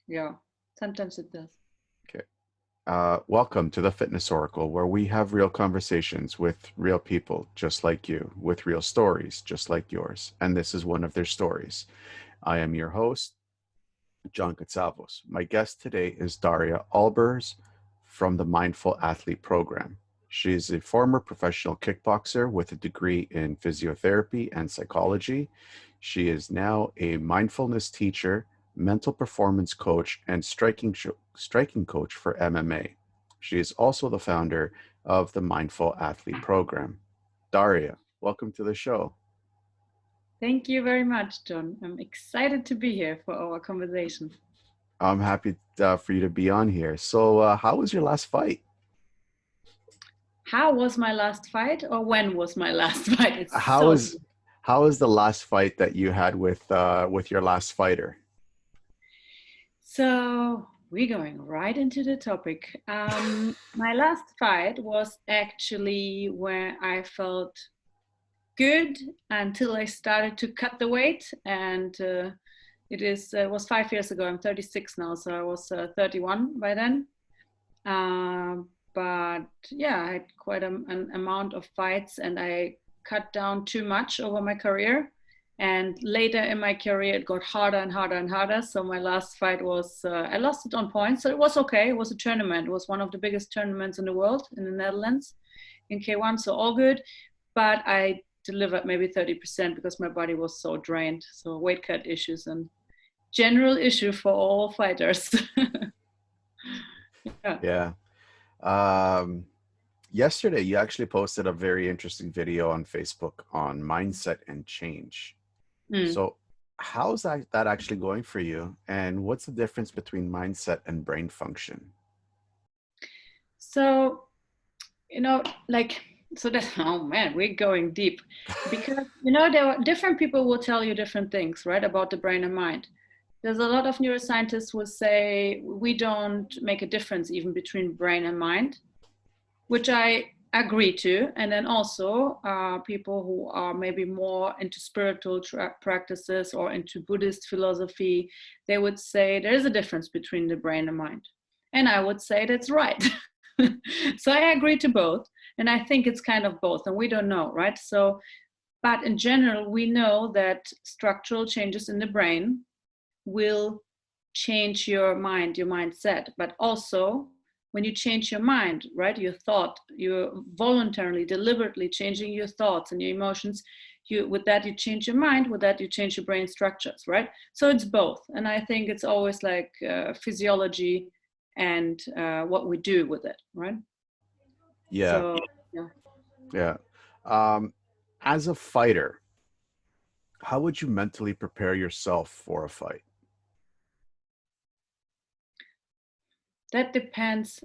Yeah, sometimes it does. Okay. Welcome to the Fitness Oracle, where we have real conversations with real people just like you, with real stories just like yours. And this is one of their stories. I am your host, John Katsalvos. My guest today is Daria Albers from the Mindful Athlete Program. She is a former professional kickboxer with a degree in physiotherapy and psychology. She is now a mindfulness teacher, mental performance coach, and striking coach for MMA. She is also the founder of the Mindful Athlete Program. Daria, welcome to the show. Thank you very much, John. I'm excited to be here for our conversation. I'm happy for you to be on here. So, how was your last fight? How was my last fight, or when was my last fight? It's How so was how was the last fight that you had with your last fighter? so. We're going right into the topic. My last fight was actually where I felt good until I started to cut the weight, and it was 5 years ago. I'm 36 now, so I was 31 by then. But yeah, I had quite an amount of fights, and I cut down too much over my career. And later in my career, it got harder and harder and harder. So my last fight was I lost it on points, so it was okay. It was a tournament. It was one of the biggest tournaments in the world in the Netherlands in K1, so all good. But I delivered maybe 30% because my body was so drained. So weight cut issues and general issue for all fighters. Yeah. Yeah. Um, Yesterday, you actually posted a very interesting video on Facebook on mindset and change. Mm. So, how's that actually going for you? And what's the difference between mindset and brain function? So, like, so that, oh man, we're going deep because, there are different people will tell you different things, right, about the brain and mind. There's a lot of neuroscientists will say we don't make a difference even between brain and mind, which I agree to. And then also people who are maybe more into spiritual practices or into Buddhist philosophy, they would say there is a difference between the brain and mind. And I would say that's right. So I agree to both. And I think it's kind of both, and we don't know, right? So, but in general, we know that structural changes in the brain will change your mind, your mindset, but also when you change your mind, right, your thought, you're voluntarily, deliberately changing your thoughts and your emotions. With that you change your mind, with that you change your brain structures, right? So it's both, and I think it's always like physiology and what we do with it, right? Yeah, So yeah. yeah. Um, as a fighter, how would you mentally prepare yourself for a fight? That depends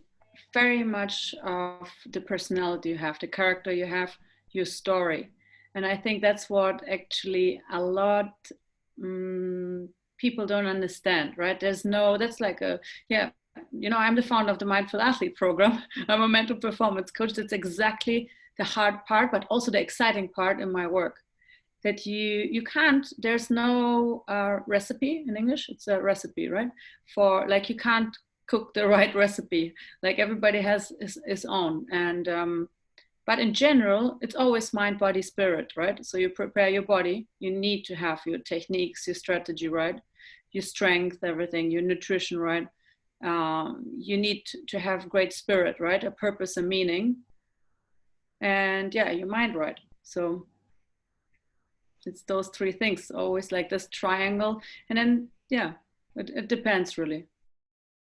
very much of the personality you have, the character you have, your story. And I think that's what actually a lot people don't understand, right? That's like yeah, I'm the founder of the Mindful Athlete Program. I'm a mental performance coach. That's exactly the hard part, but also the exciting part in my work. That you can't, there's no recipe in English. It's a recipe, right? For like, you can't cook the right recipe. Like, everybody has his own. And but in general, it's always mind, body, spirit, right? So you prepare your body. You need to have your techniques, your strategy, right? Your strength, everything, your nutrition, right? You need to have great spirit, right? A purpose, a meaning, and yeah, your mind, right? So it's those three things, always like this triangle. And then yeah, it depends really.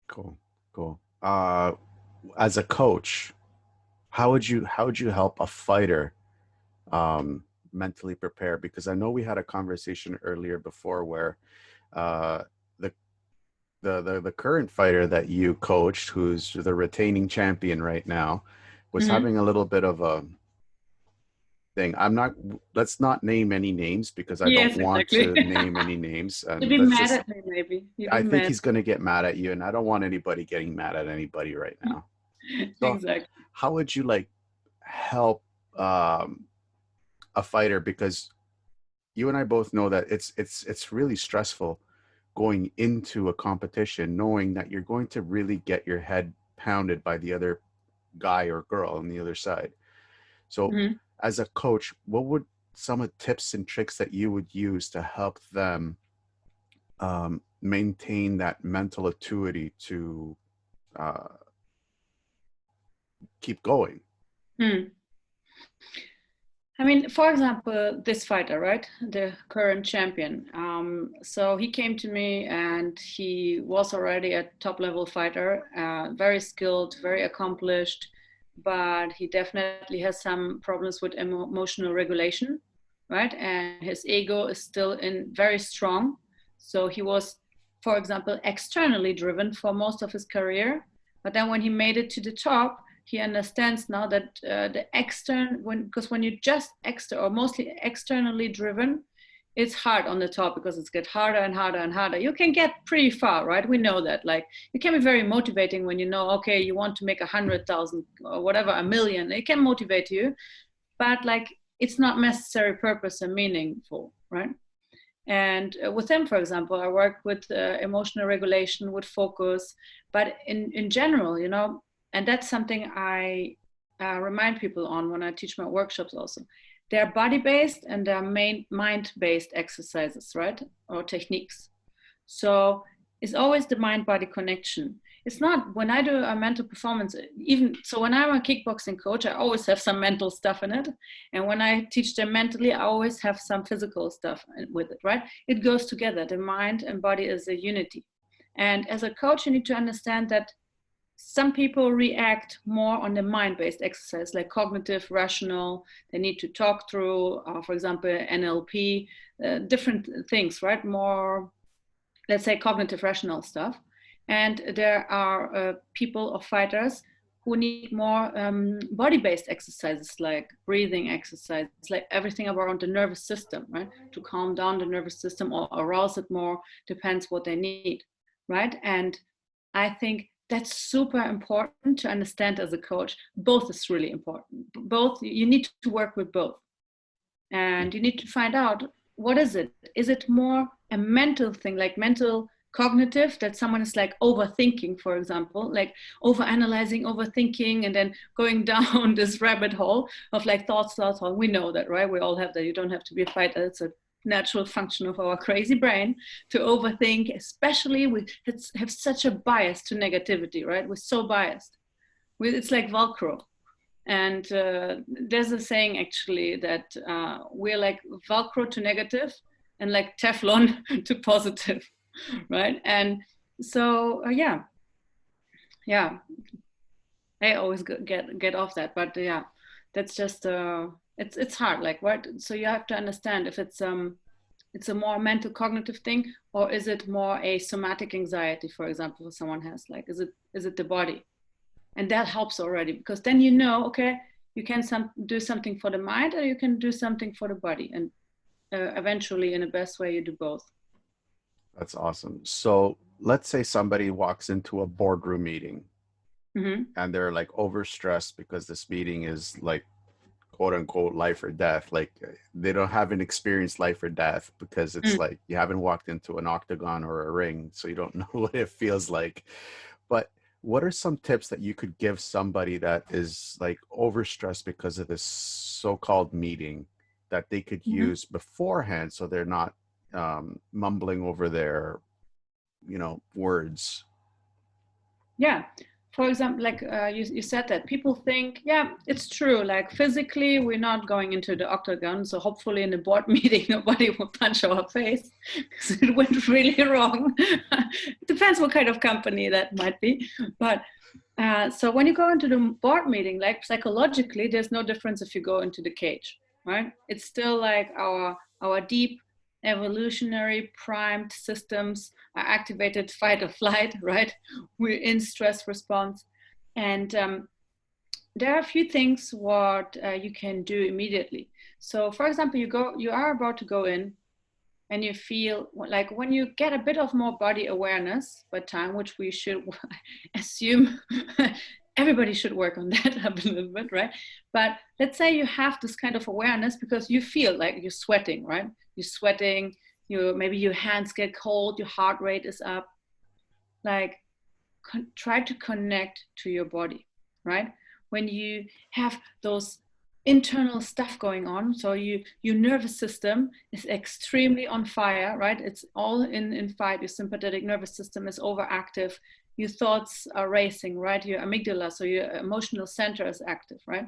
Cool, cool. As a coach, how would you help a fighter mentally prepare? Because I know we had a conversation earlier before where uh, the the current fighter that you coached, who's the retaining champion right now, was Mm-hmm. having a little bit of a thing. I'm not. Let's not name any names because I don't Yes, want exactly. to name any names, You'd and be let's mad just. at me, maybe you'd be I think mad. he's going to get mad at you, and I don't want anybody getting mad at anybody right now. So, Exactly. how would you like help um, a fighter? Because you and I both know that it's really stressful going into a competition knowing that you're going to really get your head pounded by the other guy or girl on the other side. So Mm-hmm. as a coach, what would some of the tips and tricks that you would use to help them maintain that mental acuity to uh, keep going? Hmm. I mean, for example, this fighter, right? The current champion. So he came to me and he was already a top level fighter, very skilled, very accomplished, but he definitely has some problems with emotional regulation, right? And his ego is still in very strong. So he was, for example, externally driven for most of his career. But then when he made it to the top, he understands now that the because when you just or mostly externally driven, it's hard on the top because it's get harder and harder and harder. You can get pretty far, right? We know that. Like, it can be very motivating when you know, okay, you want to make 100,000 or whatever, 1,000,000. It can motivate you, but like, it's not necessary purpose and meaningful, right? And with him, for example, I work with emotional regulation, with focus, but in general, you know, and that's something I remind people on when I teach my workshops also. They're body-based and they're mind-based exercises, right? Or techniques. So it's always the mind-body connection. It's not when I do a mental performance, even so when I'm a kickboxing coach, I always have some mental stuff in it. And when I teach them mentally, I always have some physical stuff with it, right? It goes together. The mind and body is a unity. And as a coach, you need to understand that some people react more on the mind-based exercise, like cognitive, rational. They need to talk through, for example, NLP, different things, right? More, let's say, cognitive, rational stuff. And there are people or fighters who need more body-based exercises, like breathing exercises, like everything around the nervous system, right? To calm down the nervous system or arouse it more, depends what they need, right? And I think that's super important to understand as a coach. Both is really important. Both, you need to work with both. And you need to find out, what is it? Is it more a mental thing, like mental cognitive, that someone is like overthinking, for example, like overanalyzing, overthinking, and then going down this rabbit hole of like thoughts. We know that, right? We all have that. You don't have to be a fighter. It's a natural function of our crazy brain to overthink, especially we have such a bias to negativity, right? We're so biased. It's like Velcro. And there's a saying actually that we're like Velcro to negative and like Teflon to positive, right? And so, yeah. I always get off that, but yeah, that's just it's hard. Like, what? So you have to understand if it's a more mental cognitive thing, or is it more a somatic anxiety, for example, if someone has, like, is it the body? And that helps already, because then you know, okay, you can do something for the mind, or you can do something for the body, and eventually, in the best way, you do both. That's awesome. So let's say somebody walks into a boardroom meeting Mm-hmm. and they're like overstressed because this meeting is like quote unquote life or death. Like they don't haven't experienced life or death because it's like you haven't walked into an octagon or a ring, so you don't know what it feels like. But what are some tips that you could give somebody that is like overstressed because of this so-called meeting that they could Mm-hmm. use beforehand so they're not mumbling over their, words? Yeah. For example, like you said that people think, yeah, it's true. Like physically, we're not going into the octagon. So hopefully in the board meeting, nobody will punch our face because it went really wrong. It depends what kind of company that might be. But so when you go into the board meeting, like psychologically, there's no difference if you go into the cage, right? It's still like our deep evolutionary primed systems are activated, fight or flight, right? We're in stress response. And there are a few things what you can do immediately. So for example, you are about to go in and you feel like, when you get a bit of more body awareness by time, which we should assume everybody should work on that a little bit, right? But let's say you have this kind of awareness because you feel like you're sweating, right? You're sweating, maybe your hands get cold, your heart rate is up. Like, try to connect to your body, right? When you have those internal stuff going on, so your nervous system is extremely on fire, right? It's all in fight. Your sympathetic nervous system is overactive. Your thoughts are racing, right? Your amygdala, so your emotional center is active, right?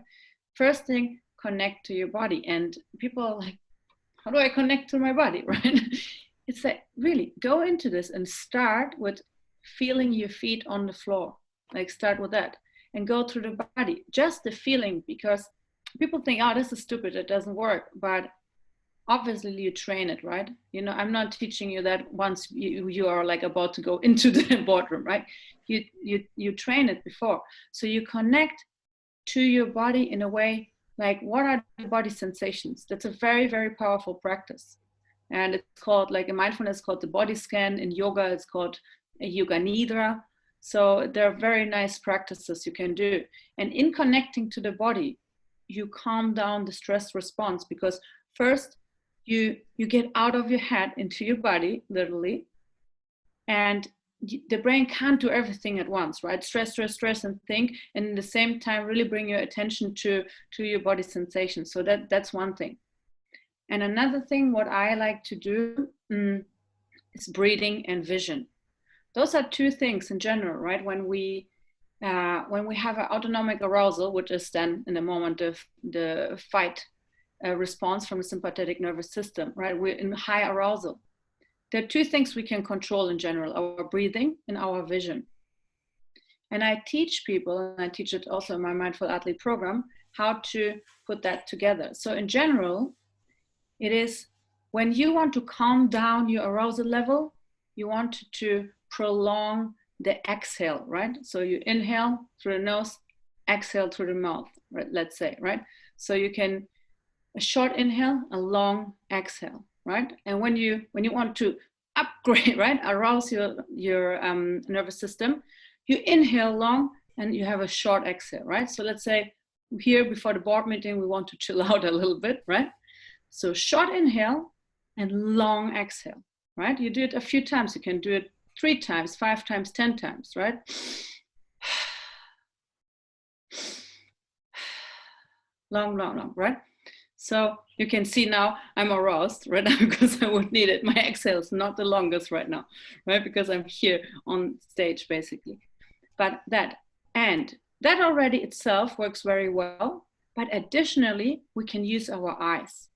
First thing, connect to your body. And people are like, how do I connect to my body, right? It's like, really go into this and start with feeling your feet on the floor. Like, start with that and go through the body, just the feeling, because people think, oh, this is stupid, it doesn't work. But obviously you train it, right? I'm not teaching you that once you are like about to go into the boardroom, right? You train it before. So you connect to your body in a way, like, what are the body sensations? That's a very, very powerful practice. And it's called, like, in mindfulness, called the body scan. In yoga, it's called a yoga nidra. So there are very nice practices you can do. And in connecting to the body, you calm down the stress response, because first you get out of your head into your body, literally. And the brain can't do everything at once, right? Stress, and think, and at the same time really bring your attention to your body sensation. So that's one thing. And another thing, what I like to do is breathing and vision. Those are two things in general, right? When we have an autonomic arousal, which is then in the moment of the fight response from the sympathetic nervous system, right? We're in high arousal. There are two things we can control in general: our breathing and our vision. And I teach people, and I teach it also in my Mindful Athlete program, how to put that together. So in general, it is when you want to calm down your arousal level, you want to prolong the exhale, right? So you inhale through the nose, exhale through the mouth, right? Let's say, right? So you can a short inhale, a long exhale, right? And when you want to upgrade, right, arouse your nervous system, you inhale long and you have a short exhale, right? So let's say here before the board meeting, we want to chill out a little bit, right? So short inhale and long exhale, right? You do it a few times. You can do it 3 times, 5 times, 10 times, right? Long, right? So you can see now I'm aroused right now because I would need it. My exhale is not the longest right now, right? Because I'm here on stage basically. But that already itself works very well. But additionally, we can use our eyes.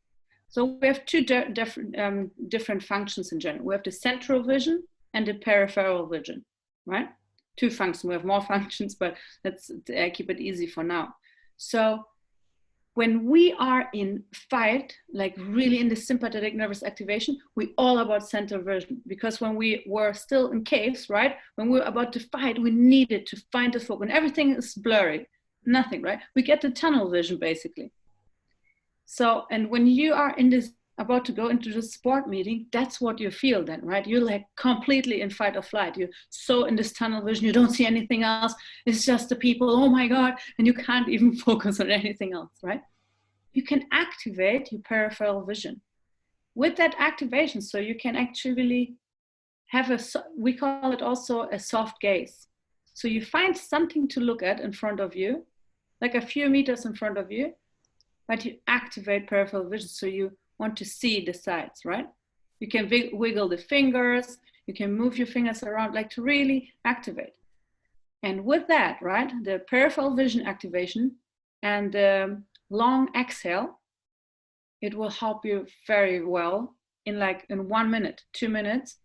So we have two different functions in general. We have the central vision and the peripheral vision, right? 2 functions. We have more functions, but let's keep it easy for now. So when we are in fight, like really in the sympathetic nervous activation, we all about center vision, because when we were still in caves, right? When we were about to fight, we needed to find the focus. When everything is blurry, nothing, right? We get the tunnel vision basically. So, and when you are in this, about to go into the sport meeting, that's what you feel then, right? You're like completely in fight or flight. You're so in this tunnel vision, you don't see anything else. It's just the people, oh my God, and you can't even focus on anything else, right? You can activate your peripheral vision. With that activation, so you can actually have we call it also a soft gaze. So you find something to look at in front of you, like a few meters in front of you, but you activate peripheral vision, so you want to see the sides, right? You can wiggle the fingers, you can move your fingers around, like to really activate. And with that, right, the peripheral vision activation and the long exhale, it will help you very well in 1 minute, 2 minutes,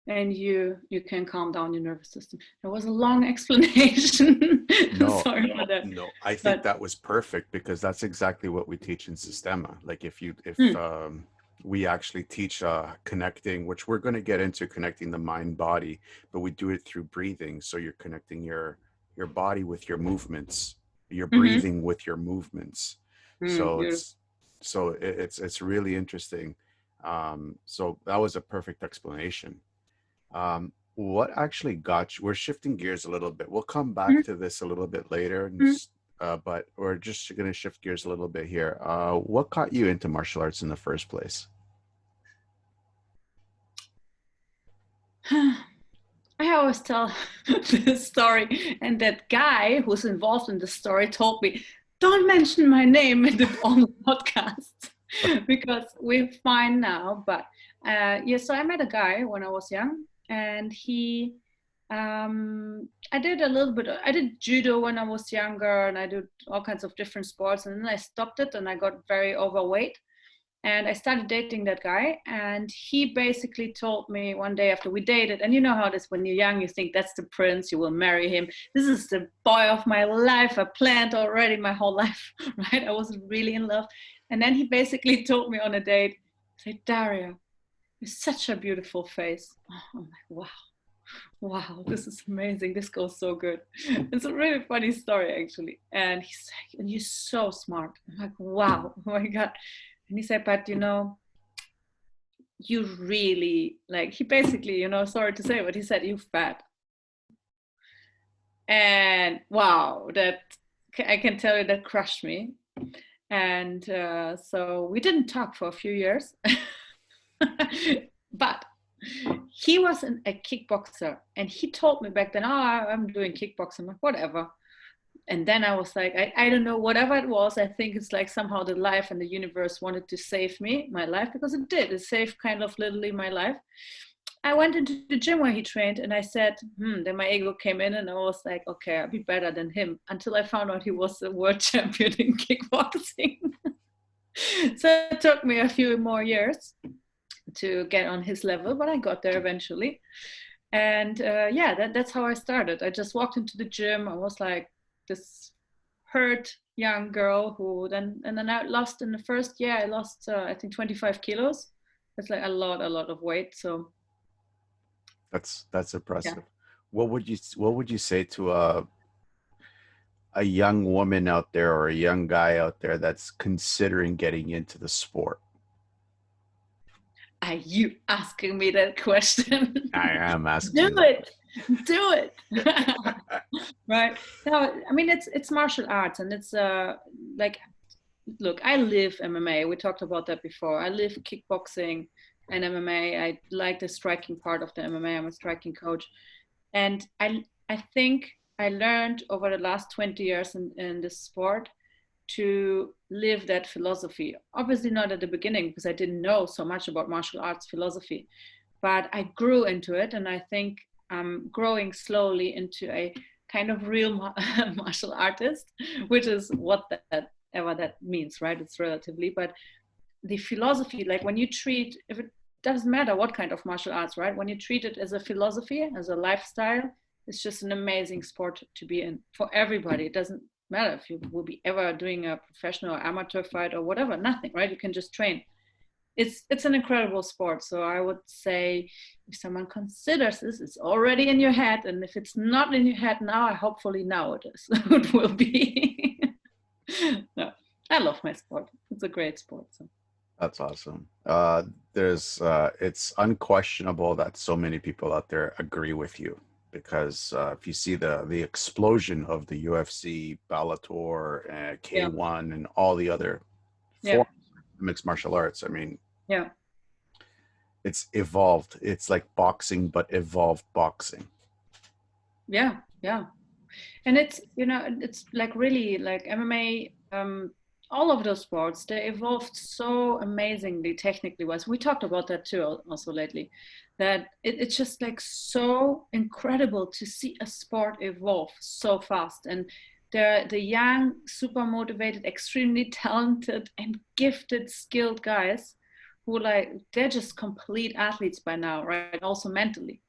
and you can calm down your nervous system. It was a long explanation. No, sorry for that. No, I think that was perfect, because that's exactly what we teach in Sistema. Like if we actually teach connecting, which we're going to get into, connecting the mind body, but we do it through breathing. So you're connecting your body with your movements, you're breathing with your movements. So it's really interesting. So that was a perfect explanation. What actually got you? We're shifting gears a little bit. We'll come back to this a little bit later, but we're just going to shift gears a little bit here. What got you into martial arts in the first place? I always tell this story, and that guy who's involved in the story told me, "Don't mention my name on the podcast because we're fine now." But yeah, so I met a guy when I was young, and I did a little bit. I did judo when I was younger, and I did all kinds of different sports, and then I stopped it, and I got very overweight. And I started dating that guy, and he basically told me one day after we dated, and you know how it is when you're young, you think that's the prince, you will marry him. This is the boy of my life. I planned already my whole life, right? I was really in love. And then he basically told me on a date, say, Daria, you're such a beautiful face. Oh, I'm like, wow, this is amazing. This goes so good. It's a really funny story, actually. And he's like, and you're so smart. I'm like, wow, oh my God. And he said, but you really, like, he basically, sorry to say, but he said, you fat. And wow, that, I can tell you, that crushed me. And so we didn't talk for a few years. But he was a kickboxer, and he told me back then, oh, I'm doing kickboxing. I'm like, whatever. And then I was like, I don't know, whatever it was, I think it's like somehow the life and the universe wanted to save me, my life, because it did. It saved kind of literally my life. I went into the gym where he trained, and I said, then my ego came in, and I was like, okay, I'll be better than him, until I found out he was the world champion in kickboxing. So it took me a few more years to get on his level, but I got there eventually. And yeah, that's how I started. I just walked into the gym. I was like this hurt young girl and then I lost in the first year. I lost I think 25 kilos. That's like a lot of weight. So That's impressive. yeah. What would you say to a young woman out there or a young guy out there that's considering getting into the sport? Are you asking me that question? I am asking. Do it. Right. No, I mean, it's martial arts, and it's like, look, I live MMA. We talked about that before. I live kickboxing and MMA. I like the striking part of the MMA. I'm a striking coach. And I think I learned over the last 20 years in this sport to live that philosophy. Obviously not at the beginning, because I didn't know so much about martial arts philosophy, but I grew into it. And I think I'm growing slowly into a kind of real martial artist, which is whatever that means, right? It's relatively, but the philosophy, like when you treat, if it doesn't matter what kind of martial arts, right? When you treat it as a philosophy, as a lifestyle, it's just an amazing sport to be in for everybody. It doesn't matter if you will be ever doing a professional or amateur fight or whatever, nothing, right? You can just train. It's an incredible sport. So I would say if someone considers this, it's already in your head. And if it's not in your head now, hopefully now it is. It will be. No, I love my sport. It's a great sport. So. That's awesome. It's unquestionable that so many people out there agree with you, because if you see the explosion of the UFC, Bellator, K1, and all the other forms of mixed martial arts, I mean, yeah, it's evolved. It's like boxing, but evolved boxing. Yeah. And it's like really like MMA, all of those sports, they evolved so amazingly technically wise. We talked about that too also lately, that it's just like so incredible to see a sport evolve so fast. And the young, super motivated, extremely talented and gifted, skilled guys who, like, they're just complete athletes by now, right? Also mentally.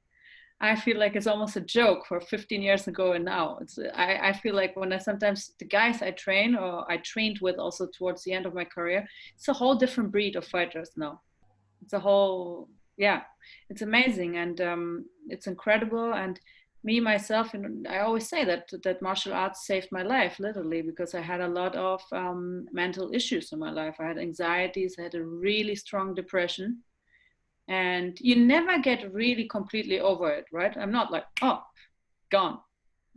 I feel like it's almost a joke for 15 years ago and now. I feel like when sometimes the guys I train or I trained with also towards the end of my career, it's a whole different breed of fighters now. It's a whole, yeah, it's amazing, and it's incredible. And me, myself, and I always say that martial arts saved my life, literally, because I had a lot of mental issues in my life. I had anxieties, I had a really strong depression. And you never get really completely over it, right? I'm not like, oh, gone.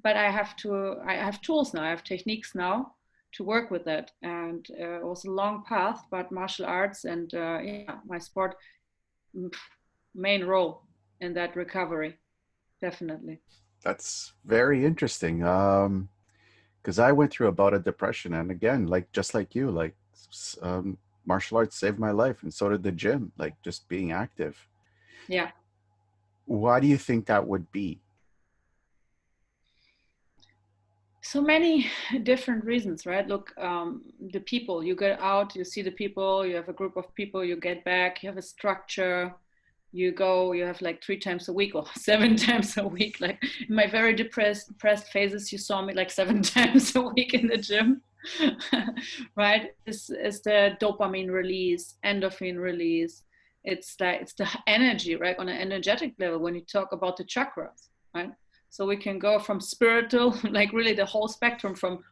But I have tools now, I have techniques now to work with that. And it was a long path, but martial arts and my sport, main role in that recovery. definitely. That's very interesting. Because I went through a bout of depression, and again, like just like you, like martial arts saved my life, and so did the gym, like just being active. Yeah. Why do you think that would be? So many different reasons, right? Look, the people, you get out, you see the people, you have a group of people, you get back, you have a structure, you go, you have like 3 times a week or 7 times a week. Like in my very depressed phases, you saw me like 7 times a week in the gym. Right? This is the dopamine release, endorphin release. It's like it's the energy, right? On an energetic level, when you talk about the chakras, right? So we can go from spiritual, like really the whole spectrum, from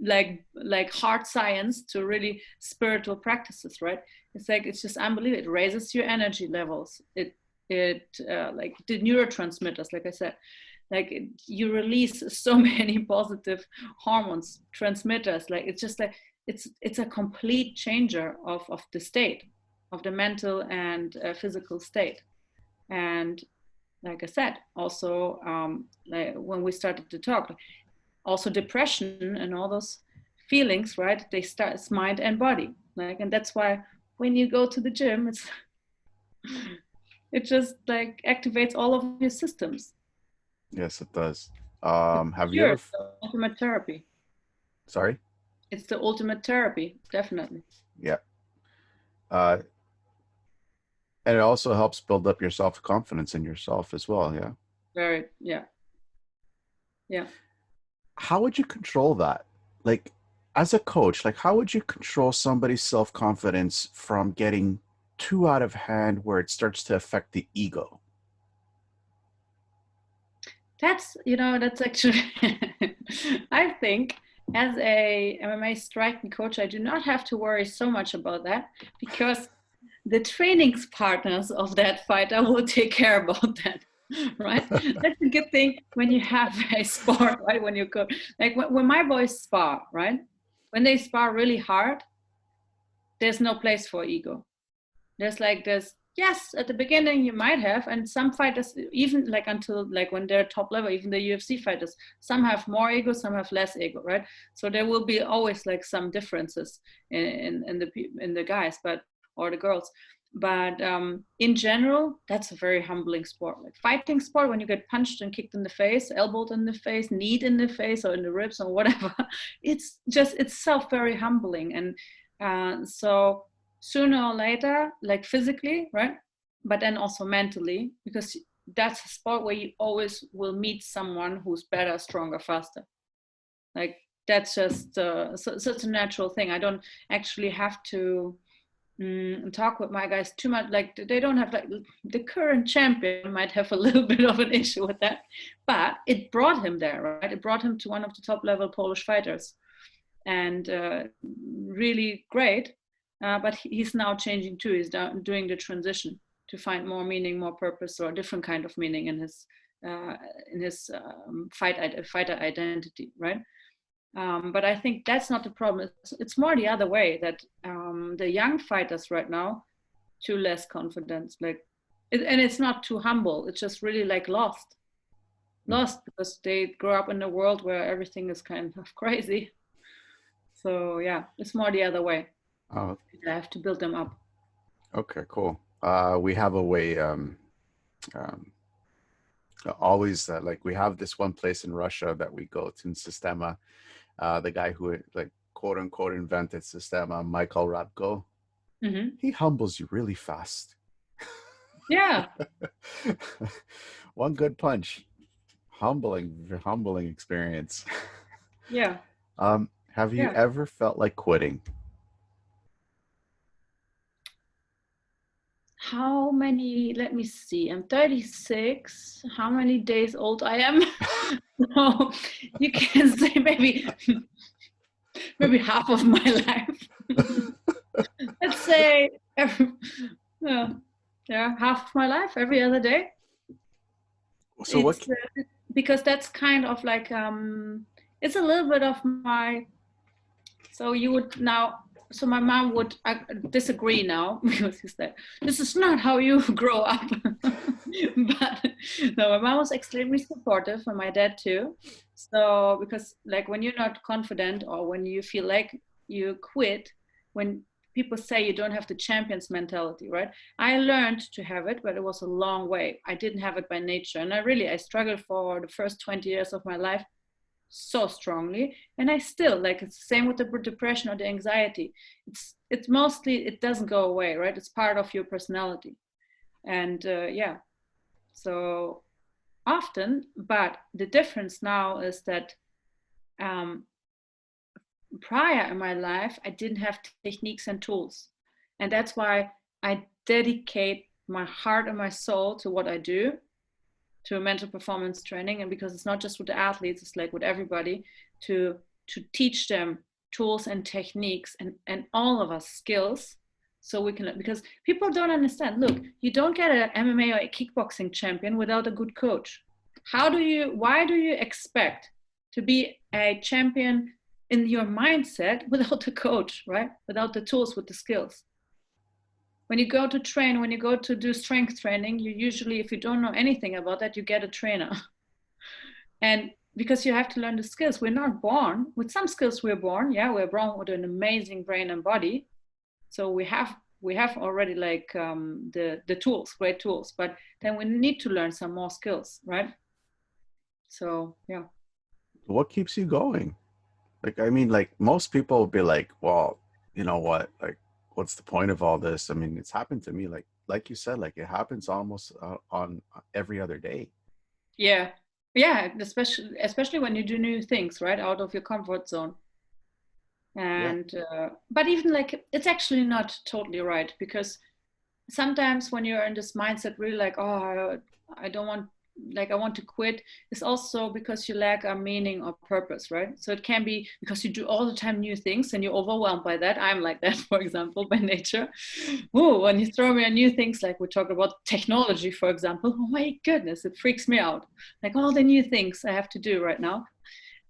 like hard science to really spiritual practices, right? It's like it's just unbelievable. It raises your energy levels. It like the neurotransmitters, like I said, like you release so many positive hormones, transmitters. Like it's just like it's a complete changer of the state, of the mental and physical state. And like I said, also like when we started to talk, also depression and all those feelings, right? They start, it's mind and body. Like, and that's why when you go to the gym, it just like activates all of your systems. Yes, it does. It's Have you pure, ever? it's the ultimate therapy. Sorry. It's the ultimate therapy, definitely. Yeah. Uh, and it also helps build up your self confidence in yourself as well. Yeah. Very, yeah, yeah. How would you control that? Like, as a coach, like, how would you control somebody's self confidence from getting too out of hand where it starts to affect the ego? That's, that's actually, I think as a MMA striking coach, I do not have to worry so much about that because the trainings partners of that fighter will take care about that. Right? That's a good thing when you have a sport, right? When you go, like when my boys spar, right? When they spar really hard, there's no place for ego. There's yes, at the beginning you might have, and some fighters even like until like when they're top level, even the UFC fighters, some have more ego, some have less ego, right? So there will be always like some differences in the guys, but or the girls. But in general, that's a very humbling sport. Like fighting sport, when you get punched and kicked in the face, elbowed in the face, kneed in the face, or in the ribs, or whatever, it's just itself very humbling. And so sooner or later, like physically, right? But then also mentally, because that's a sport where you always will meet someone who's better, stronger, faster. Like that's just such a natural thing. I don't actually have to talk with my guys too much. Like they don't have like the current champion might have a little bit of an issue with that, but it brought him there, right? It brought him to one of the top level Polish fighters, and really great. But he's now changing too. He's doing the transition to find more meaning, more purpose, or a different kind of meaning uh, in his fighter identity, right? But I think that's not the problem. It's more the other way that the young fighters right now too less confidence, like, and it's not too humble. It's just really like lost because they grow up in a world where everything is kind of crazy. So yeah, it's more the other way. Oh, I have to build them up. okay, cool. We have a way, um, always like we have this one place in Russia that we go to in Sistema. The guy who like quote unquote invented Sistema, Michael Radko, Mm-hmm. he humbles you really fast. Yeah, One good punch, humbling experience. yeah, Have you yeah. ever felt like quitting? How many? Let me see. I'm 36. How many days old I am? No, you can say maybe half of my life. Let's say yeah, yeah, half of my life every other day. So what? It's because that's kind of like it's a little bit of my. So you would now. So my mom would disagree now because she said, "This is not how you grow up." But no, my mom was extremely supportive, and my dad too. So because like when you're not confident or when you feel like you quit, when people say you don't have the champions mentality, right? I learned to have it, but it was a long way. I didn't have it by nature, and I struggled for the first 20 years of my life so strongly, and I still like, it's the same with the depression or the anxiety. It's mostly, it doesn't go away, right? It's part of your personality. And yeah, so often, but the difference now is that um, prior in my life I didn't have techniques and tools, and that's why I dedicate my heart and my soul to what I do, to mental performance training. And because it's not just with the athletes, it's like with everybody, to teach them tools and techniques and all of us skills, so we can, because people don't understand, look, you don't get an MMA or a kickboxing champion without a good coach. Why do you expect to be a champion in your mindset without a coach, right? Without the tools, with the skills. When you go to train, when you go to do strength training, you usually, if you don't know anything about that, you get a trainer. And because you have to learn the skills, we're not born with some skills. We're born, yeah, we're born with an amazing brain and body. So we have already like the tools, great tools, but then we need to learn some more skills, right? So yeah. What keeps you going? Like, I mean, like most people will be like, well, you know what, like, what's the point of all this? I mean, it's happened to me, like you said, like it happens almost on every other day. Yeah, yeah, especially when you do new things, right, out of your comfort zone. Yeah. And but even like, it's actually not totally right, because sometimes when you're in this mindset really like, oh, I don't want, like I want to quit, it's also because you lack a meaning or purpose, right? So it can be because you do all the time new things and you're overwhelmed by that. I'm like that, for example, by nature. Ooh, when you throw me on new things, like we talk about technology, for example, oh my goodness, it freaks me out, like all the new things I have to do right now.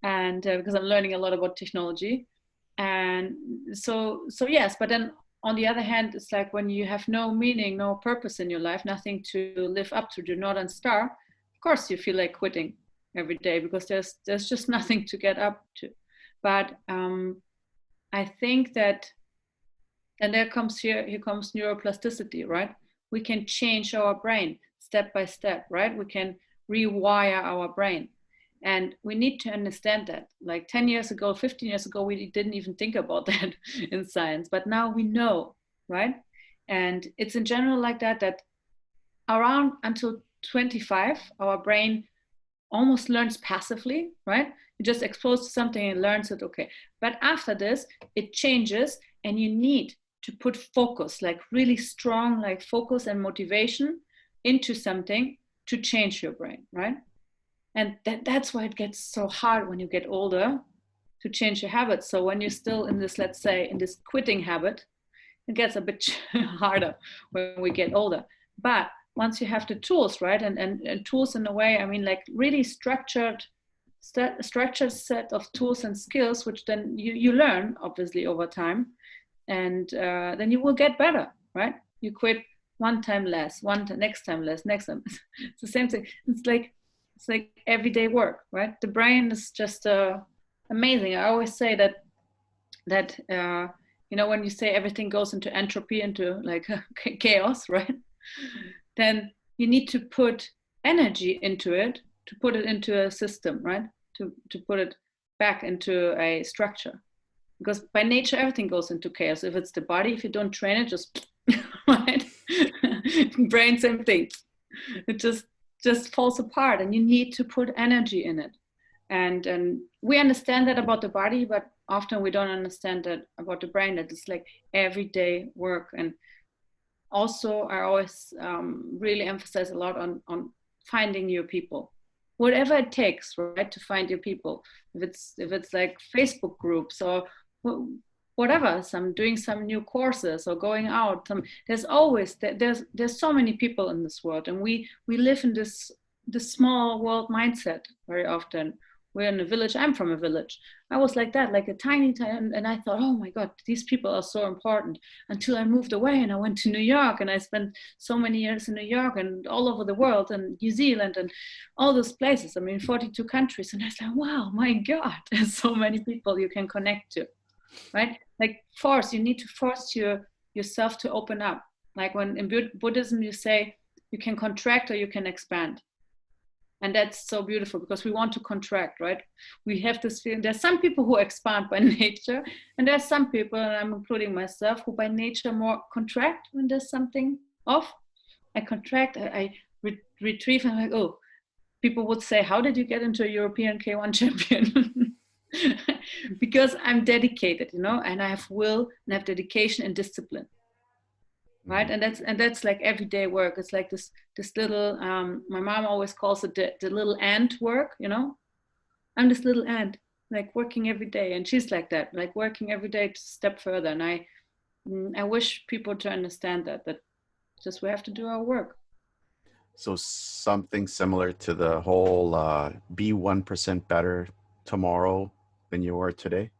And because I'm learning a lot about technology. And so yes, but then on the other hand, it's like when you have no meaning, no purpose in your life, nothing to live up to, the northern star, of course you feel like quitting every day, because there's just nothing to get up to. But I think that, and here comes neuroplasticity, right? We can change our brain step by step, right? We can rewire our brain. And we need to understand that. Like 10 years ago, 15 years ago, we didn't even think about that in science, but now we know, right? And it's in general like that, that around until 25, our brain almost learns passively, right? You just expose to something and learns it, okay. But after this, it changes, and you need to put focus, like really strong, like focus and motivation into something to change your brain, right? And that's why it gets so hard when you get older to change your habits. So when you're still in this, let's say, in this quitting habit, it gets a bit harder when we get older. But once you have the tools, right, and tools in a way, I mean, like really structured set of tools and skills, which then you learn obviously over time, and then you will get better, right? You quit one time less, next time less, next time. It's the same thing. It's like everyday work, right? The brain is just amazing. I always say that you know, when you say everything goes into entropy, into like chaos, right? Then you need to put energy into it, to put it into a system, right? To put it back into a structure. Because by nature, everything goes into chaos. If it's the body, if you don't train it, just right. Brain, same thing. It just falls apart, and you need to put energy in it. And we understand that about the body, but often we don't understand that about the brain, that it's like everyday work. And also I always really emphasize a lot on finding your people, whatever it takes, right, to find your people. If it's like Facebook groups or whatever, some doing some new courses or going out, there's always there's so many people in this world, and we live in this small world mindset very often, We're in a village. I'm from a village. I was like that, like a tiny, and I thought, oh my God, these people are so important. Until I moved away and I went to New York, and I spent so many years in New York and all over the world and New Zealand and all those places. I mean, 42 countries. And I was like, wow, my God, there's so many people you can connect to, right? Like you need to force yourself to open up. Like when in Buddhism, you say you can contract or you can expand. And that's so beautiful because we want to contract, right? We have this feeling. There's some people who expand by nature, and there's some people, and I'm including myself, who by nature more contract when there's something off. I contract, I retrieve, and I'm like, oh, people would say, how did you get into a European K1 champion? Because I'm dedicated, and I have will and I have dedication and discipline. Right. And that's like everyday work. It's like this little my mom always calls it the little ant work. I'm this little ant, like working every day, and she's like that, like working every day to step further. And I wish people to understand that just we have to do our work. So something similar to the whole be 1% better tomorrow than you are today.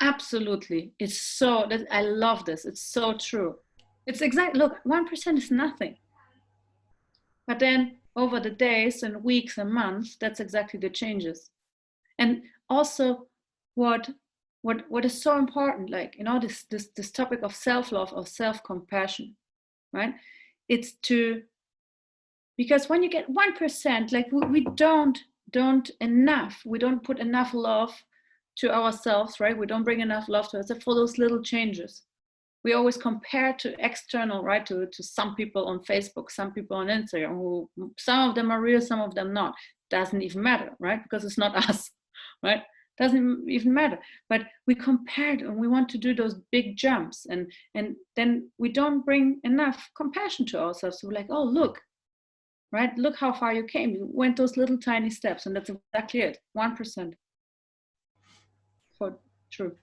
Absolutely. It's so that I love this. It's so true. It's exactly, look, 1% is nothing. But then over the days and weeks and months, that's exactly the changes. And also what is so important, like, this topic of self-love or self-compassion, right? It's because when you get 1%, like we don't put enough love to ourselves, right? We don't bring enough love to ourselves for those little changes. We always compare to external, right? To some people on Facebook, some people on Instagram, who some of them are real, some of them not. Doesn't even matter, right? Because it's not us, right? Doesn't even matter. But we compared and we want to do those big jumps, and then we don't bring enough compassion to ourselves. So we're like, oh, look, right? Look how far you came. You went those little tiny steps, and that's exactly it. 1%. For true.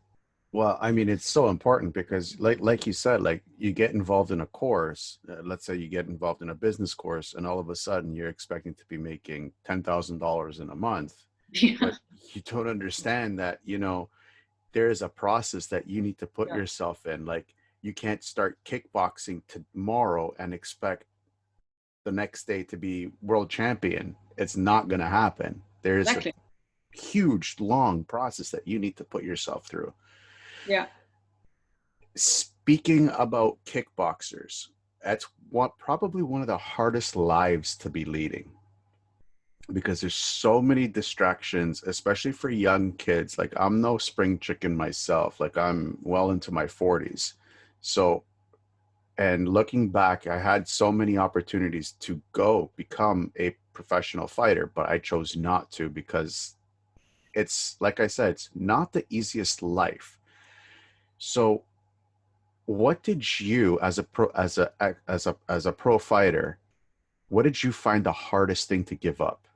Well, I mean, it's so important because like you said, like you get involved in a course, let's say you get involved in a business course, and all of a sudden you're expecting to be making $10,000 in a month. Yeah. But you don't understand that, there is a process that you need to put yourself in. Like you can't start kickboxing tomorrow and expect the next day to be world champion. It's not going to happen. There's exactly. A huge, long process that you need to put yourself through. Yeah. Speaking about kickboxers, that's probably one of the hardest lives to be leading, because there's so many distractions, especially for young kids. Like I'm no spring chicken myself. Like I'm well into my 40s. So, and looking back, I had so many opportunities to go become a professional fighter, but I chose not to because it's, like I said, it's not the easiest life. So what did you, as a pro fighter, what did you find the hardest thing to give up?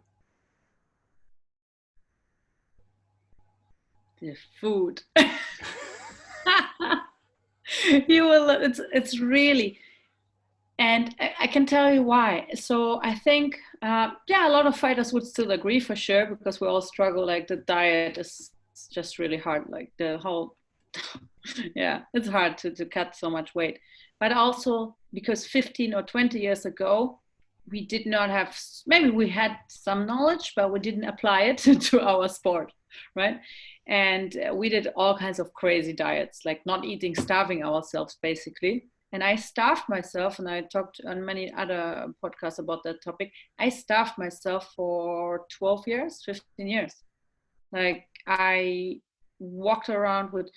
The food. You will. It's really, and I can tell you why. So I think, a lot of fighters would still agree for sure, because we all struggle. Like the diet is just really hard. Like the whole, yeah, it's hard to cut so much weight. But also because 15 or 20 years ago, we did not have, maybe we had some knowledge, but we didn't apply it to our sport, right? And we did all kinds of crazy diets, like not eating, starving ourselves, basically. And I starved myself, and I talked on many other podcasts about that topic. I starved myself for 12 years, 15 years. Like I walked around with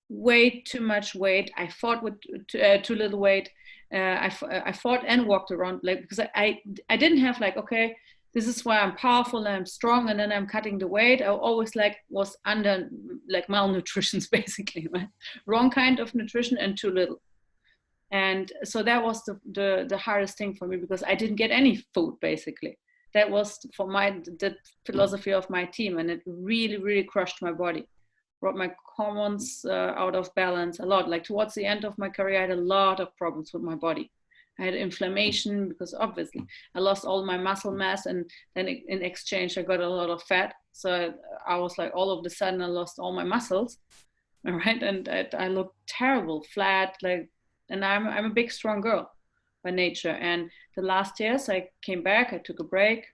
way too much weight. I fought with too little weight. I fought and walked around, like, because I didn't have like, okay, this is why I'm powerful and I'm strong, and then I'm cutting the weight. I always was under like malnutrition, basically, right? Wrong kind of nutrition and too little. And so that was the hardest thing for me, because I didn't get any food, basically. That was for the philosophy of my team, and it really, really crushed my body, brought my hormones out of balance a lot. Like towards the end of my career, I had a lot of problems with my body. I had inflammation because obviously I lost all my muscle mass, and then in exchange I got a lot of fat. So I was like, all of a sudden I lost all my muscles, all right, and I looked terrible, flat, like, and I'm a big strong girl by nature. And the last years I came back, I took a break,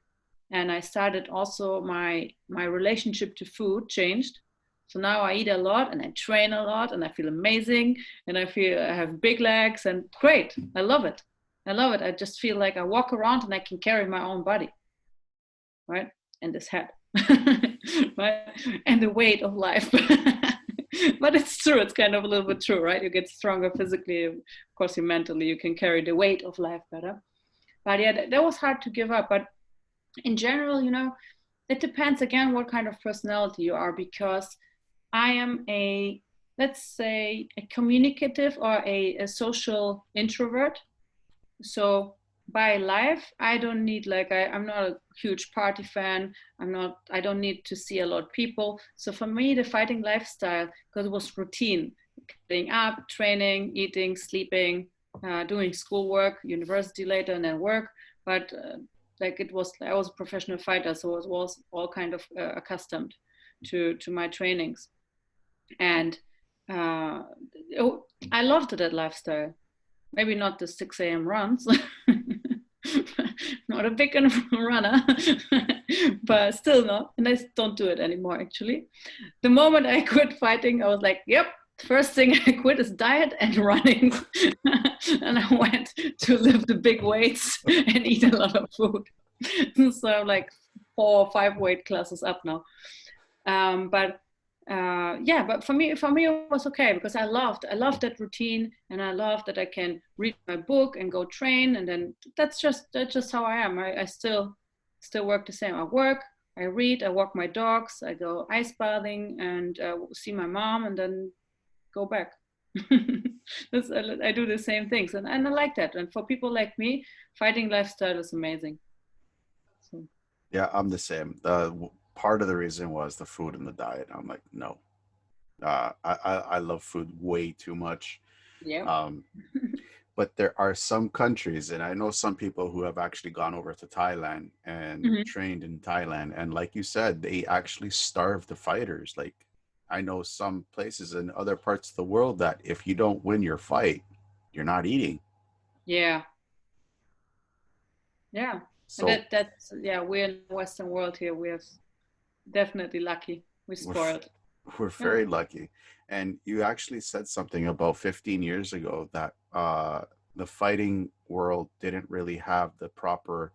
and I started also my relationship to food changed. So now I eat a lot and I train a lot and I feel amazing and I feel I have big legs and great. I love it. I love it. I just feel like I walk around and I can carry my own body, right? And this head, right? And the weight of life. But it's true. It's kind of a little bit true, right? You get stronger physically. Of course, you mentally, you can carry the weight of life better. But yeah, that was hard to give up. But in general, it depends again what kind of personality you are, because I am let's say, a communicative or a social introvert. So by life, I don't need, like, I'm not a huge party fan. I don't need to see a lot of people. So for me, the fighting lifestyle, because it was routine, getting up, training, eating, sleeping, doing schoolwork, university later, and then work. But like, I was a professional fighter, so it was all kind of accustomed to my trainings. And I loved that lifestyle. Maybe not the 6 a.m. runs. Not a big enough runner, but still not. And I don't do it anymore, actually. The moment I quit fighting, I was like, yep, first thing I quit is diet and running. And I went to lift the big weights and eat a lot of food. So I'm like 4 or 5 weight classes up now. But yeah, but for me it was okay, because I loved that routine, and I loved that I can read my book and go train, and then that's just how I am. I still work the same. I work, I read, I walk my dogs, I go ice bathing, and see my mom, and then go back. I do the same things, and I like that. And for people like me, fighting lifestyle is amazing. So. Yeah, I'm the same. Part of the reason was the food and the diet. I'm like, no, I love food way too much. Yeah. But there are some countries, and I know some people who have actually gone over to Thailand and Mm-hmm. trained in Thailand. And like you said, they actually starve the fighters. Like, I know some places in other parts of the world that if you don't win your fight, you're not eating. Yeah. Yeah. And So that's yeah, we're in the Western world here. We're definitely lucky. We're we're spoiled. we're Yeah. very lucky. And you actually said something about 15 years ago that the fighting world didn't really have the proper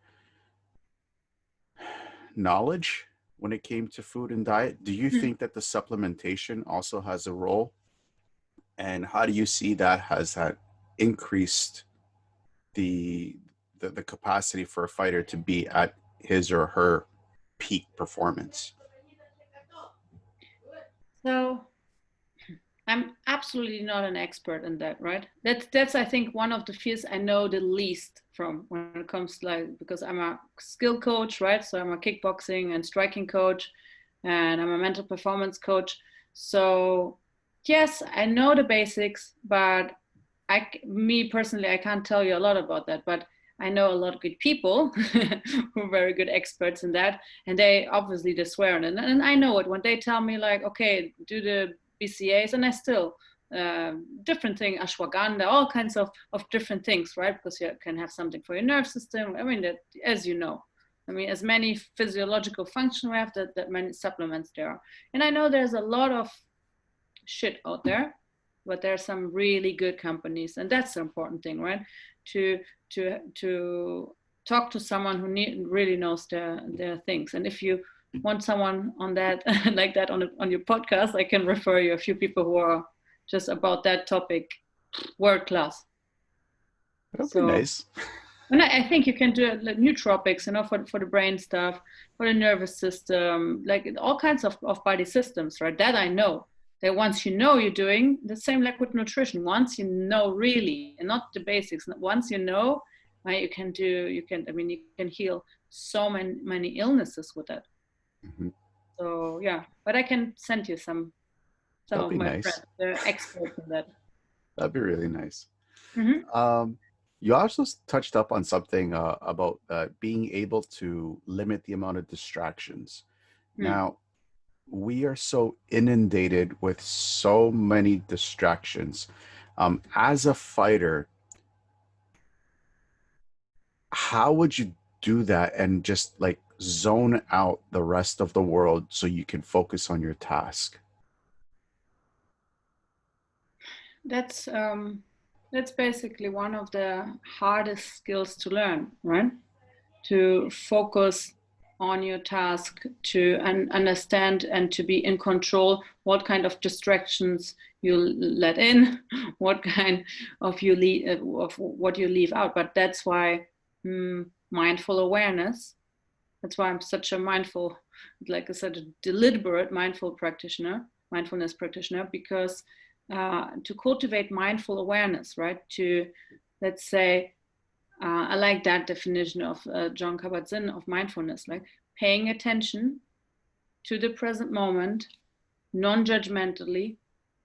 knowledge when it came to food and diet. Do you Mhm. think that the supplementation also has a role? And how do you see that has that increased the the capacity for a fighter to be at his or her peak performance? So I'm absolutely not an expert in that, right? That's I think one of the fields I know the least from when it comes to, like, because I'm a skill coach, right? So I'm a kickboxing and striking coach, and I'm a mental performance coach. So yes, I know the basics, but me personally, I can't tell you a lot about that. But I know a lot of good people who are very good experts in that, and they obviously they swear on it. And I know it when they tell me, like, okay, do the BCAs, and I still different thing, ashwagandha, all kinds of different things, right? Because you can have something for your nerve system. I mean, that, as you know, I mean, as many physiological function we have, that many supplements there are. And I know there's a lot of shit out there, but there are some really good companies, and that's the important thing, right? To to talk to someone who really knows their things. And if you want someone on that like that on your podcast, I can refer you a few people who are just about that topic world class. That'd be So, nice. and I think you can do it, like nootropics, for the brain stuff, for the nervous system, like all kinds of body systems, right? That I know. That once you know you're doing the same, like with nutrition. Once you know really, and not the basics. Once you know, right, I mean, you can heal so many illnesses with that. Mhm. So yeah, but I can send you some That'd of be my nice. friends. They're experts in that. That'd be really nice. Mm-hmm. Um, You also touched up on something about being able to limit the amount of distractions. Hmm. Now, we are so inundated with so many distractions. As a fighter, how would you do that and just like zone out the rest of the world so you can focus on your task? That's that's basically one of the hardest skills to learn, right? To focus on your task, to understand and to be in control what kind of distractions you let in, what kind of of what you leave out. But that's why mindful awareness. That's why I'm such a mindful, like I said, a deliberate mindfulness practitioner, because to cultivate mindful awareness, right? To, let's say, I like that definition of John Kabat-Zinn of mindfulness, like paying attention to the present moment, non-judgmentally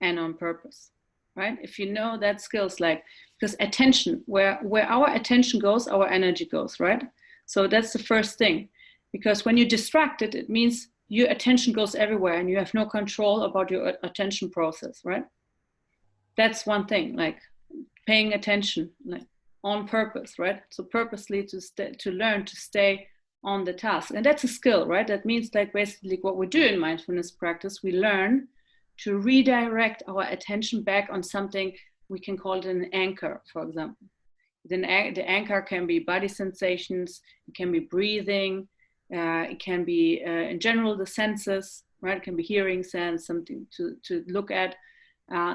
and on purpose, right? If you know that skills, like, because attention, where our attention goes, our energy goes, right? So that's the first thing, because when you're distracted, it means your attention goes everywhere and you have no control about your attention process, right? That's one thing, like paying attention, like on purpose, right? So purposely to learn to stay on the task, and that's a skill, right? That means like basically what we do in mindfulness practice, we learn to redirect our attention back on something. We can call it an anchor, for example. The anchor can be body sensations, it can be breathing, it can be in general the senses, right? It can be hearing, sense, something to look at.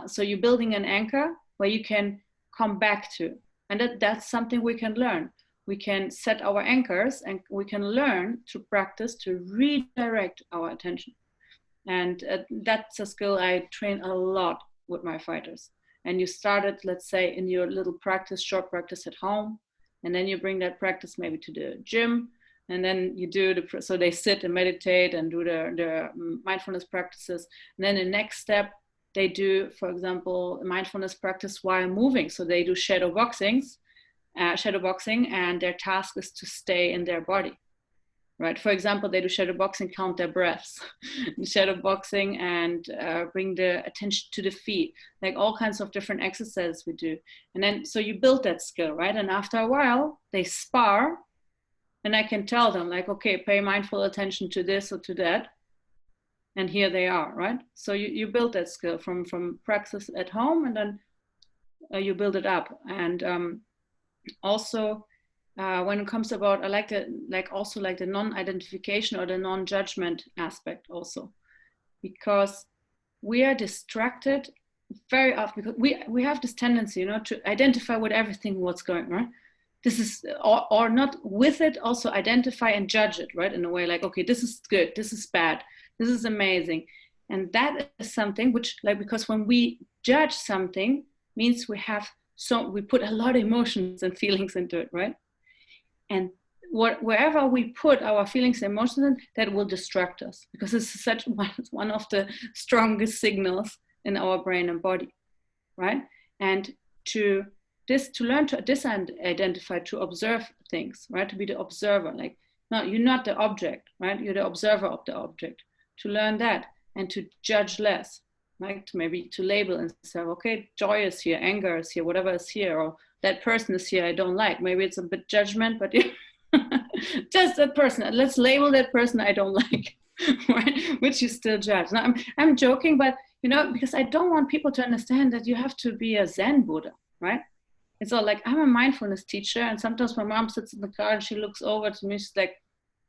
So you're building an anchor where you can come back to, and that's something we can learn. We can set our anchors and we can learn to practice to redirect our attention. And that's a skill I train a lot with my fighters. And you started, let's say, in your little practice, short practice at home, and then you bring that practice maybe to the gym, and then you do so they sit and meditate and do their mindfulness practices. And then the next step, they do, for example, mindfulness practice while moving. So they do shadow boxing, and their task is to stay in their body, right? For example, they do shadow boxing, count their breaths, shadow boxing, and bring the attention to the feet, like all kinds of different exercises we do. And then, so you build that skill, right? And after a while, they spar, and I can tell them, like, okay, pay mindful attention to this or to that. And here they are, right? So you build that skill from practice at home, and then you build it up. And also, when it comes about, I like the non-identification or the non-judgment aspect also, because we are distracted very often, because we have this tendency, to identify with everything what's going on. Right? This is, or not with it, also identify and judge it, right? In a way like, okay, this is good, this is bad, this is amazing. And that is something which, like, because when we judge something, means we put a lot of emotions and feelings into it, right? And wherever we put our feelings and emotions in, that will distract us, because it's such one of the strongest signals in our brain and body, right? And to learn to disidentify, to observe things, right? To be the observer, like, no, you're not the object, right? You're the observer of the object. To learn that and to judge less, right? Maybe to label and say, okay, joy is here, anger is here, whatever is here, or that person is here I don't like. Maybe it's a bit judgment, but just that person. Let's label that person I don't like, right? Which you still judge. Now, I'm joking, but because I don't want people to understand that you have to be a Zen Buddha, right? It's all like, I'm a mindfulness teacher, and sometimes my mom sits in the car and she looks over to me, she's like,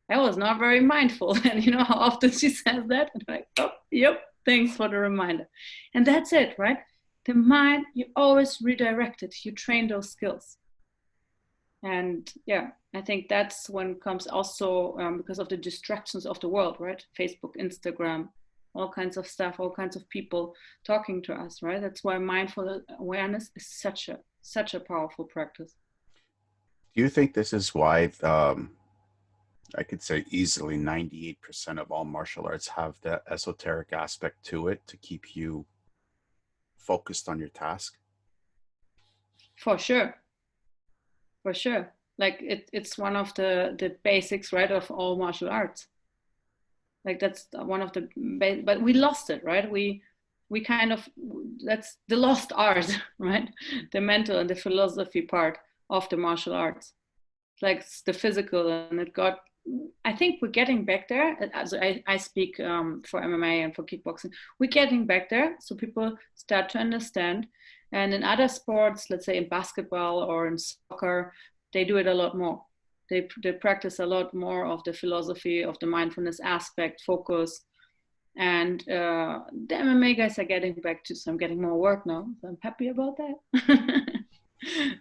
I was not very mindful. And you know how often she says that? And I'm like, oh, yep, thanks for the reminder. And that's it, right? The mind, you always redirect it. You train those skills. And yeah, I think that's when it comes also because of the distractions of the world, right? Facebook, Instagram, all kinds of stuff, all kinds of people talking to us, right? That's why mindful awareness is such a powerful practice. Do you think this is why I could say easily 98% of all martial arts have that esoteric aspect to it to keep you focused on your task? For sure. for sure. Like it's one of the basics, right, of all martial arts. Like that's one of the but we lost it, right? We kind of, that's the lost art, right? The mental and the philosophy part of the martial arts. Like it's the physical, and it got, I think we're getting back there. As I speak for MMA and for kickboxing, we're getting back there. So people start to understand. And in other sports, let's say in basketball or in soccer, they do it a lot more. They practice a lot more of the philosophy of the mindfulness aspect, focus. And the MMA guys are getting back to, so I'm getting more work now. So I'm happy about that.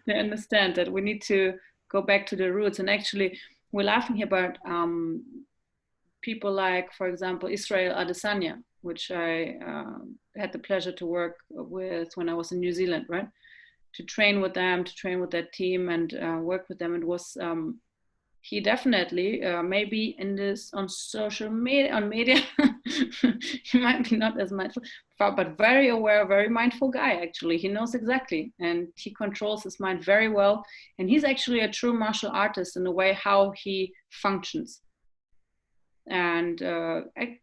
They understand that we need to go back to the roots. And actually, we're laughing here about people like, for example, Israel Adesanya, which I had the pleasure to work with when I was in New Zealand, right? To train with them, to train with that team, and work with them. It was he definitely maybe in this on social media, on media, he might be not as mindful, but very aware, very mindful guy. Actually, he knows exactly, and he controls his mind very well. And he's actually a true martial artist in the way how he functions. And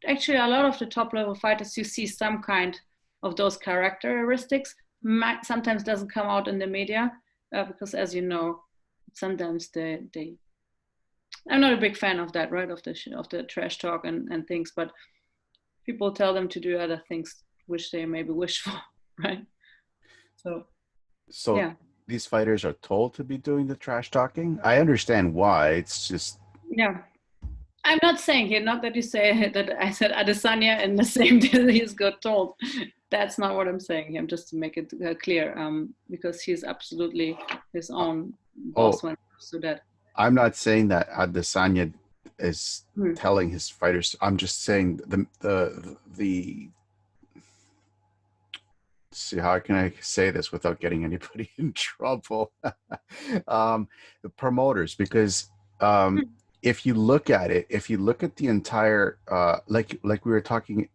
actually, a lot of the top level fighters, you see some kind of those characteristics. Sometimes doesn't come out in the media because, as you know, sometimes they I'm not a big fan of that, right? Of the trash talk and things, but people tell them to do other things which they maybe wish for, right? So Yeah, these fighters are told to be doing the trash talking. I understand why. It's just, yeah. I'm not saying here, not that you say that I said Adesanya and the same day he's got told. That's not what I'm saying here. Just to make it clear, because he's absolutely his own boss oh, when it comes to that. I'm not saying that Adesanya is Hmm. telling his fighters. I'm just saying the see, how can I say this without getting anybody in trouble? The promoters, because Hmm. if you look at it, if you look at the entire like we were talking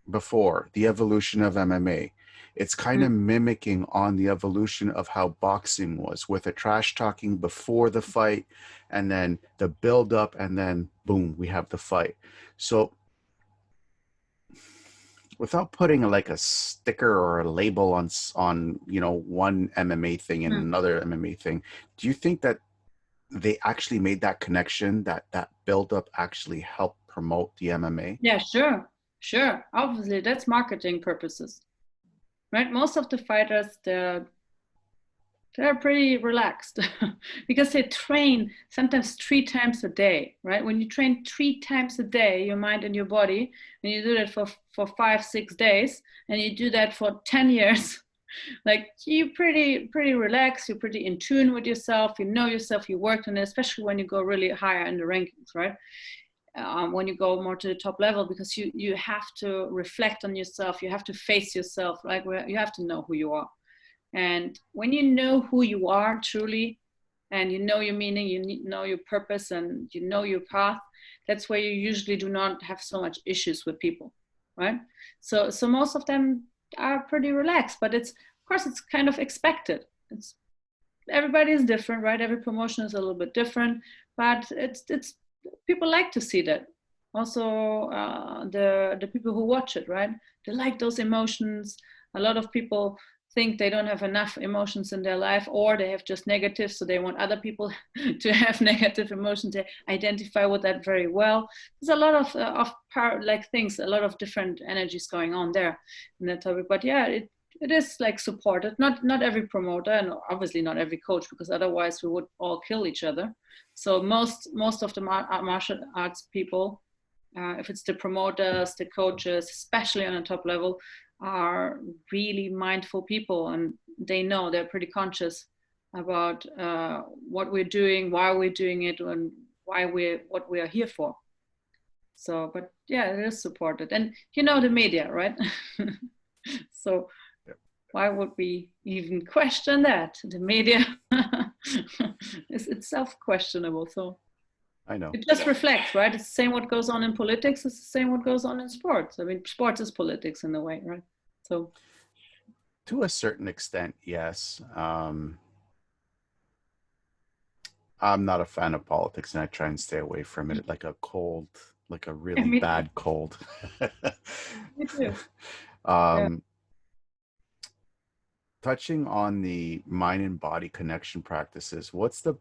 before, the evolution of MMA, it's kind Hmm. of mimicking on the evolution of how boxing was, with a trash talking before the fight, and then the build up, and then boom, we have the fight. So without putting like a sticker or a label on one MMA thing and Hmm. another MMA thing, do you think that they actually made that connection, that build up actually helped promote the MMA? Yeah, sure, sure. Obviously, that's marketing purposes, right? Most of the fighters, they're pretty relaxed because they train sometimes 3 times a day, right? When you train 3 times a day, your mind and your body, and you do that for 5, 6 days, and you do that for 10 years, like you're pretty relaxed, you're pretty in tune with yourself, you know yourself, you worked on it, especially when you go really higher in the rankings, right? When you go more to the top level, because you have to reflect on yourself, you have to face yourself, like you have to know who you are. And when you know who you are truly, and you know your meaning, you know your purpose, and you know your path, that's where you usually do not have so much issues with people, right? So most of them are pretty relaxed, but it's, of course, it's kind of expected. It's, everybody is different, right? Every promotion is a little bit different, but it's people like to see that. Also, the people who watch it, right? They like those emotions. A lot of people think they don't have enough emotions in their life, or they have just negative, so they want other people to have negative emotions. They identify with that very well. There's a lot of like things, a lot of different energies going on there in that topic. But yeah, it is like supported. Not every promoter, and obviously not every coach, because otherwise we would all kill each other. So most of the martial arts people, if it's the promoters, the coaches, especially on the top level, are really mindful people, and they know, they're pretty conscious about what we're doing, why we're doing it, and what we are here for. So, but yeah, it is supported, and you know the media, right? So why would we even question that? The media is itself questionable. So I know. it just reflects, right? It's the same what goes on in politics, it's the same what goes on in sports. I mean, sports is politics in a way, right? So To a certain extent, yes. I'm not a fan of politics, and I try and stay away from it like a cold, like a really Me too. bad cold. Me too. Yeah. um, Touching on the mind and body connection practices, what's the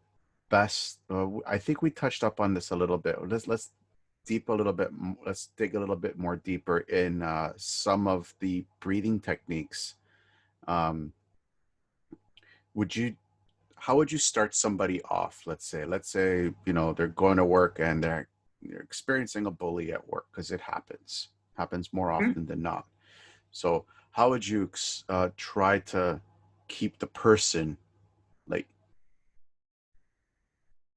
best? I think we touched up on this a little bit. Let's deep a little bit. Let's dig a little bit more deeper in some of the breathing techniques. Um, would you How would you start somebody off? Let's say you know they're going to work and they're experiencing a bully at work, because it happens more Mhm. often than not. So how would you try to keep the person like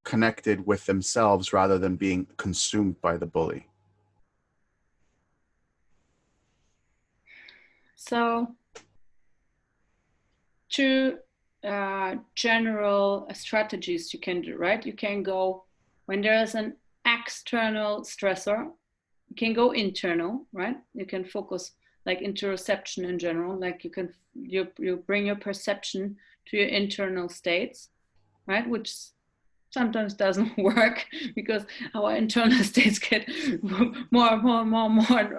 connected with themselves rather than being consumed by the bully? So two general strategies you can do, right? You can go when there is an external stressor, you can go internal, right? You can focus like interoception in general, like you bring your perception to your internal states, right? Which sometimes doesn't work because our internal states get more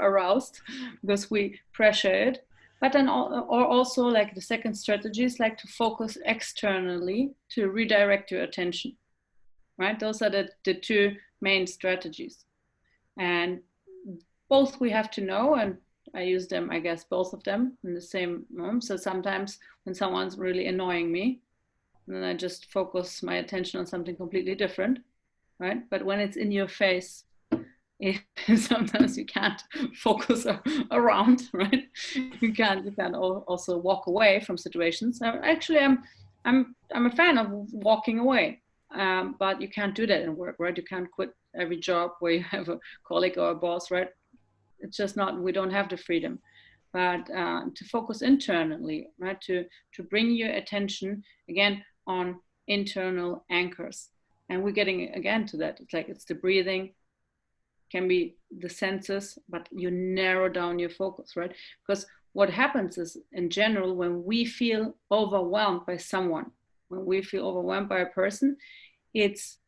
aroused because we pressure it. But then, or also like the second strategy is like to focus externally to redirect your attention, right? Those are the two main strategies. And both we have to know, and I use them, I guess, both of them in the same moment. So sometimes when someone's really annoying me, then I just focus my attention on something completely different, right? But when it's in your face, sometimes you can't focus around, right? You can also walk away from situations. Actually, I'm a fan of walking away, but you can't do that in work, right? You can't quit every job where you have a colleague or a boss, right? It's just not. We don't have the freedom. But to focus internally, right? To bring your attention again on internal anchors, and we're getting again to that. It's like it's the breathing, can be the senses, but you narrow down your focus, right? Because what happens is, in general, when we feel overwhelmed by someone, when we feel overwhelmed by a person, it's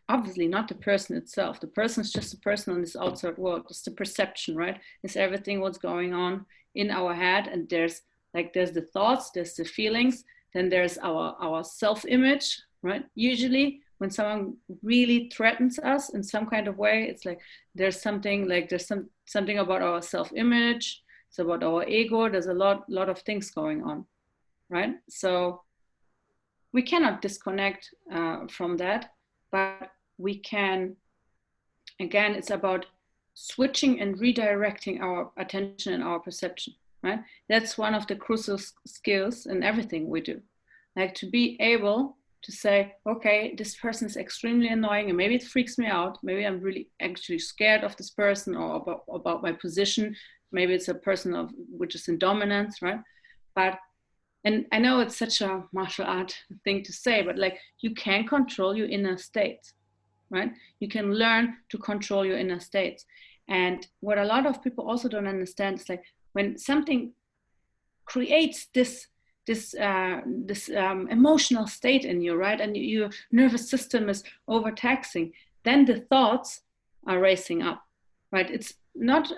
obviously not the person itself. The person is just a person on this outside world. It's the perception, right? It's everything what's going on in our head. And there's the thoughts, there's the feelings, then there's our self-image, right? Usually when someone really threatens us in some kind of way, it's like there's something about our self-image, it's about our ego. There's a lot of things going on, right? So we cannot disconnect from that, but we can, again, it's about switching and redirecting our attention and our perception, right? That's one of the crucial skills in everything we do, like to be able to say, okay, this person is extremely annoying and maybe it freaks me out, maybe I'm really actually scared of this person or about my position, maybe it's a person of which is in dominance, right? But and I know it's such a martial art thing to say, but like you can control your inner state, right? You can learn to control your inner states. And what a lot of people also don't understand is like when something creates this emotional state in you, right? And your nervous system is overtaxing, then the thoughts are racing up, right? It's not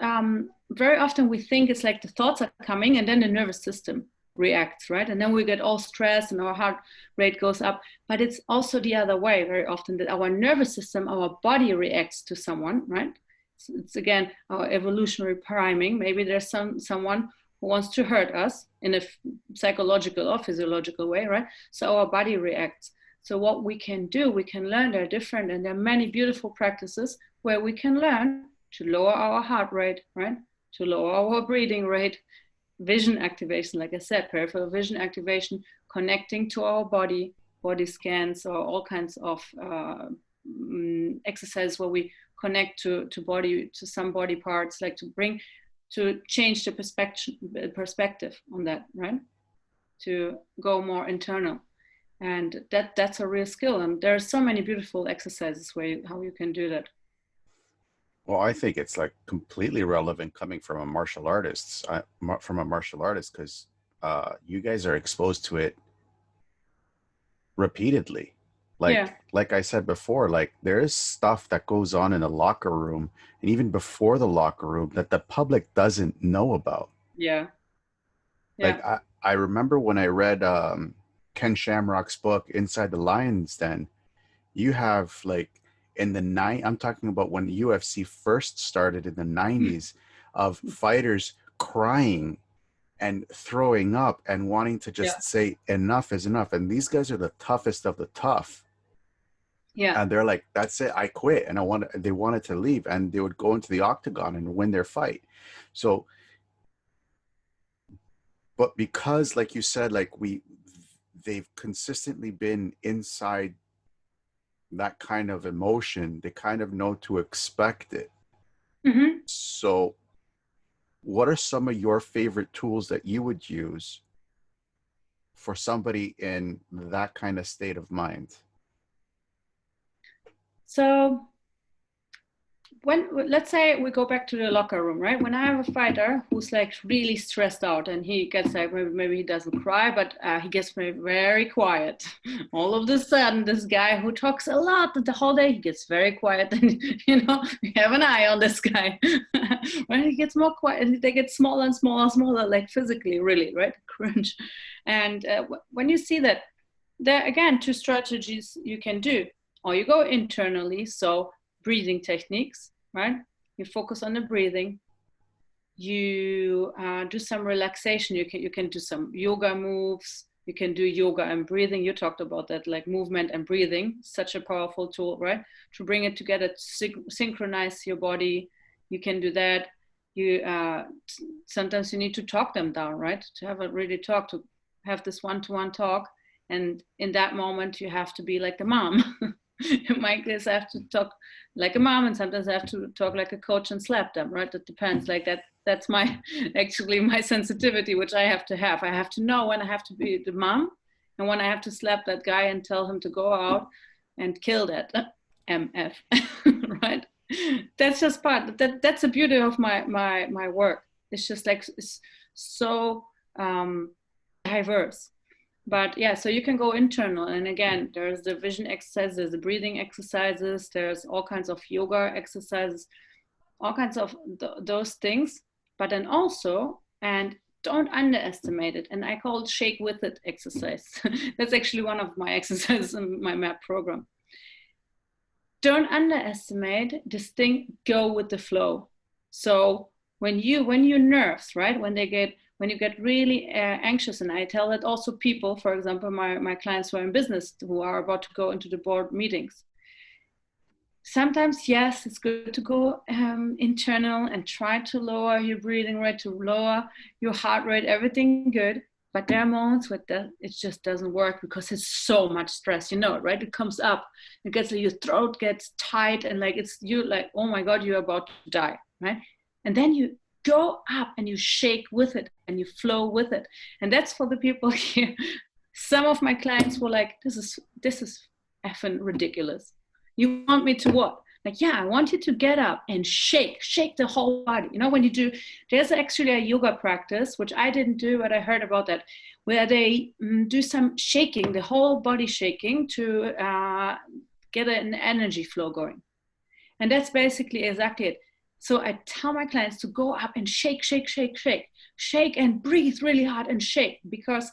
very often we think it's like the thoughts are coming and then the nervous system reacts, right? And then we get all stressed and our heart rate goes up. But it's also the other way very often, that our nervous system, our body reacts to someone, right? It's again our evolutionary priming. Maybe there's someone who wants to hurt us in a psychological or physiological way, right? So our body reacts. So what we can do, we can learn, they're different, and there are many beautiful practices where we can learn to lower our heart rate, right? To lower our breathing rate, vision activation, like I said, peripheral vision activation, connecting to our body scans, or all kinds of exercises where we connect to some body parts, like to change the perspective on that, right? To go more internal. And that's a real skill. And there are so many beautiful exercises how you can do that. Well, I think it's like completely relevant coming from a martial artist, because you guys are exposed to it repeatedly. Yeah. Like I said before, like there is stuff that goes on in the locker room and even before the locker room that the public doesn't know about. Yeah. Like Yeah. I remember when I read Ken Shamrock's book Inside the Lion's Den, you have like in the I'm talking about when the UFC first started in the 90s, of fighters crying and throwing up and wanting to Yeah. just say enough is enough. And these guys are the toughest of the tough. Yeah. And they're like, that's it, I quit. And they wanted to leave, and they would go into the octagon and win their fight. So, but because like you said, like they've consistently been inside that kind of emotion, they kind of know to expect it. Mm-hmm. So what are some of your favorite tools that you would use for somebody in that kind of state of mind? So when, let's say we go back to the locker room, right? When I have a fighter who's like really stressed out and he gets like, maybe he doesn't cry, but he gets very quiet. All of a sudden, this guy who talks a lot the whole day, he gets very quiet. And, you know, we have an eye on this guy. When he gets more quiet, they get smaller and smaller and smaller, like physically, really, right? Cringe. And when you see that, there are, again, two strategies you can do. Or you go internally, so breathing techniques, right? You focus on the breathing. You do some relaxation. You can do some yoga moves. You can do yoga and breathing. You talked about that, like movement and breathing. Such a powerful tool, right? To bring it together, synchronize your body. You can do that. You sometimes you need to talk them down, right? To have a really talk, to have this one-to-one talk. And in that moment, you have to be like the mom. In my case, I have to talk like a mom, and sometimes I have to talk like a coach and slap them, right? It depends. Like that. That's my actually my sensitivity, which I have to have. I have to know when I have to be the mom, and when I have to slap that guy and tell him to go out and kill that MF, right? That's just part. That's the beauty of my work. It's just like it's so diverse. But yeah, so you can go internal, and again, there's the vision exercises, there's the breathing exercises, there's all kinds of yoga exercises, all kinds of those things. But then also, and don't underestimate it, and I call it shake with it exercise. That's actually one of my exercises in my MAP program. Don't underestimate this thing, go with the flow. So when your nerves, right, when you get really anxious, and I tell that also people, for example, my clients who are in business, who are about to go into the board meetings. Sometimes, yes, it's good to go internal and try to lower your breathing rate, to lower your heart rate, everything good. But there are moments where it just doesn't work because it's so much stress, you know, right? It comes up, it gets, your throat gets tight, and like you like, oh my God, you're about to die, right? And then you go up and you shake with it and you flow with it. And that's for the people here. Some of my clients were like, this is effing ridiculous. You want me to what? Like, yeah, I want you to get up and shake the whole body. You know, when you do, there's actually a yoga practice, which I didn't do, but I heard about that, where they do some shaking, the whole body shaking, to get an energy flow going. And that's basically exactly it. So I tell my clients to go up and shake and breathe really hard and shake, because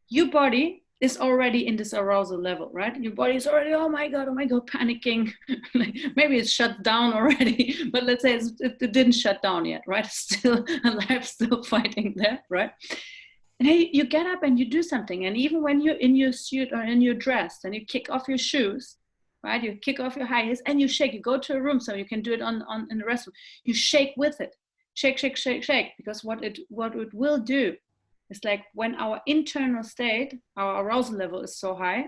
your body is already in this arousal level, right? Your body is already, oh my God, panicking. Maybe it's shut down already, but let's say it didn't shut down yet, right? Still alive, still fighting there, right? And hey, you get up and you do something. And even when you're in your suit or in your dress and you kick off your shoes, right? You kick off your high heels and you shake. You go to a room, so you can do it in the restroom. You shake with it. Shake, because what it will do, it's like when our internal state, our arousal level is so high,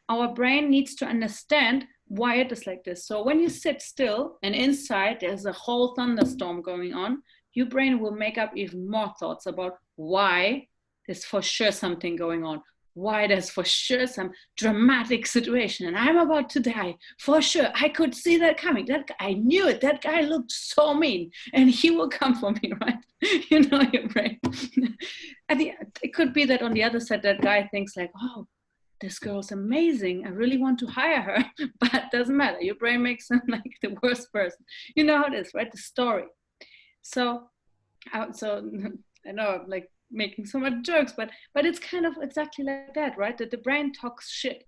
our brain needs to understand why it is like this. So when you sit still and inside there's a whole thunderstorm going on, your brain will make up even more thoughts about why there's for sure something going on. Why there's for sure some dramatic situation and I'm about to die. For sure, I could see that coming. I knew it. That guy looked so mean and he will come for me, right? You know your brain. I think it could be that on the other side, that guy thinks like, oh, this girl's amazing. I really want to hire her, but it doesn't matter. Your brain makes them like the worst person. You know how it is, right? The story. So I know I'm like making so much jokes, but it's kind of exactly like that, right? That the brain talks shit,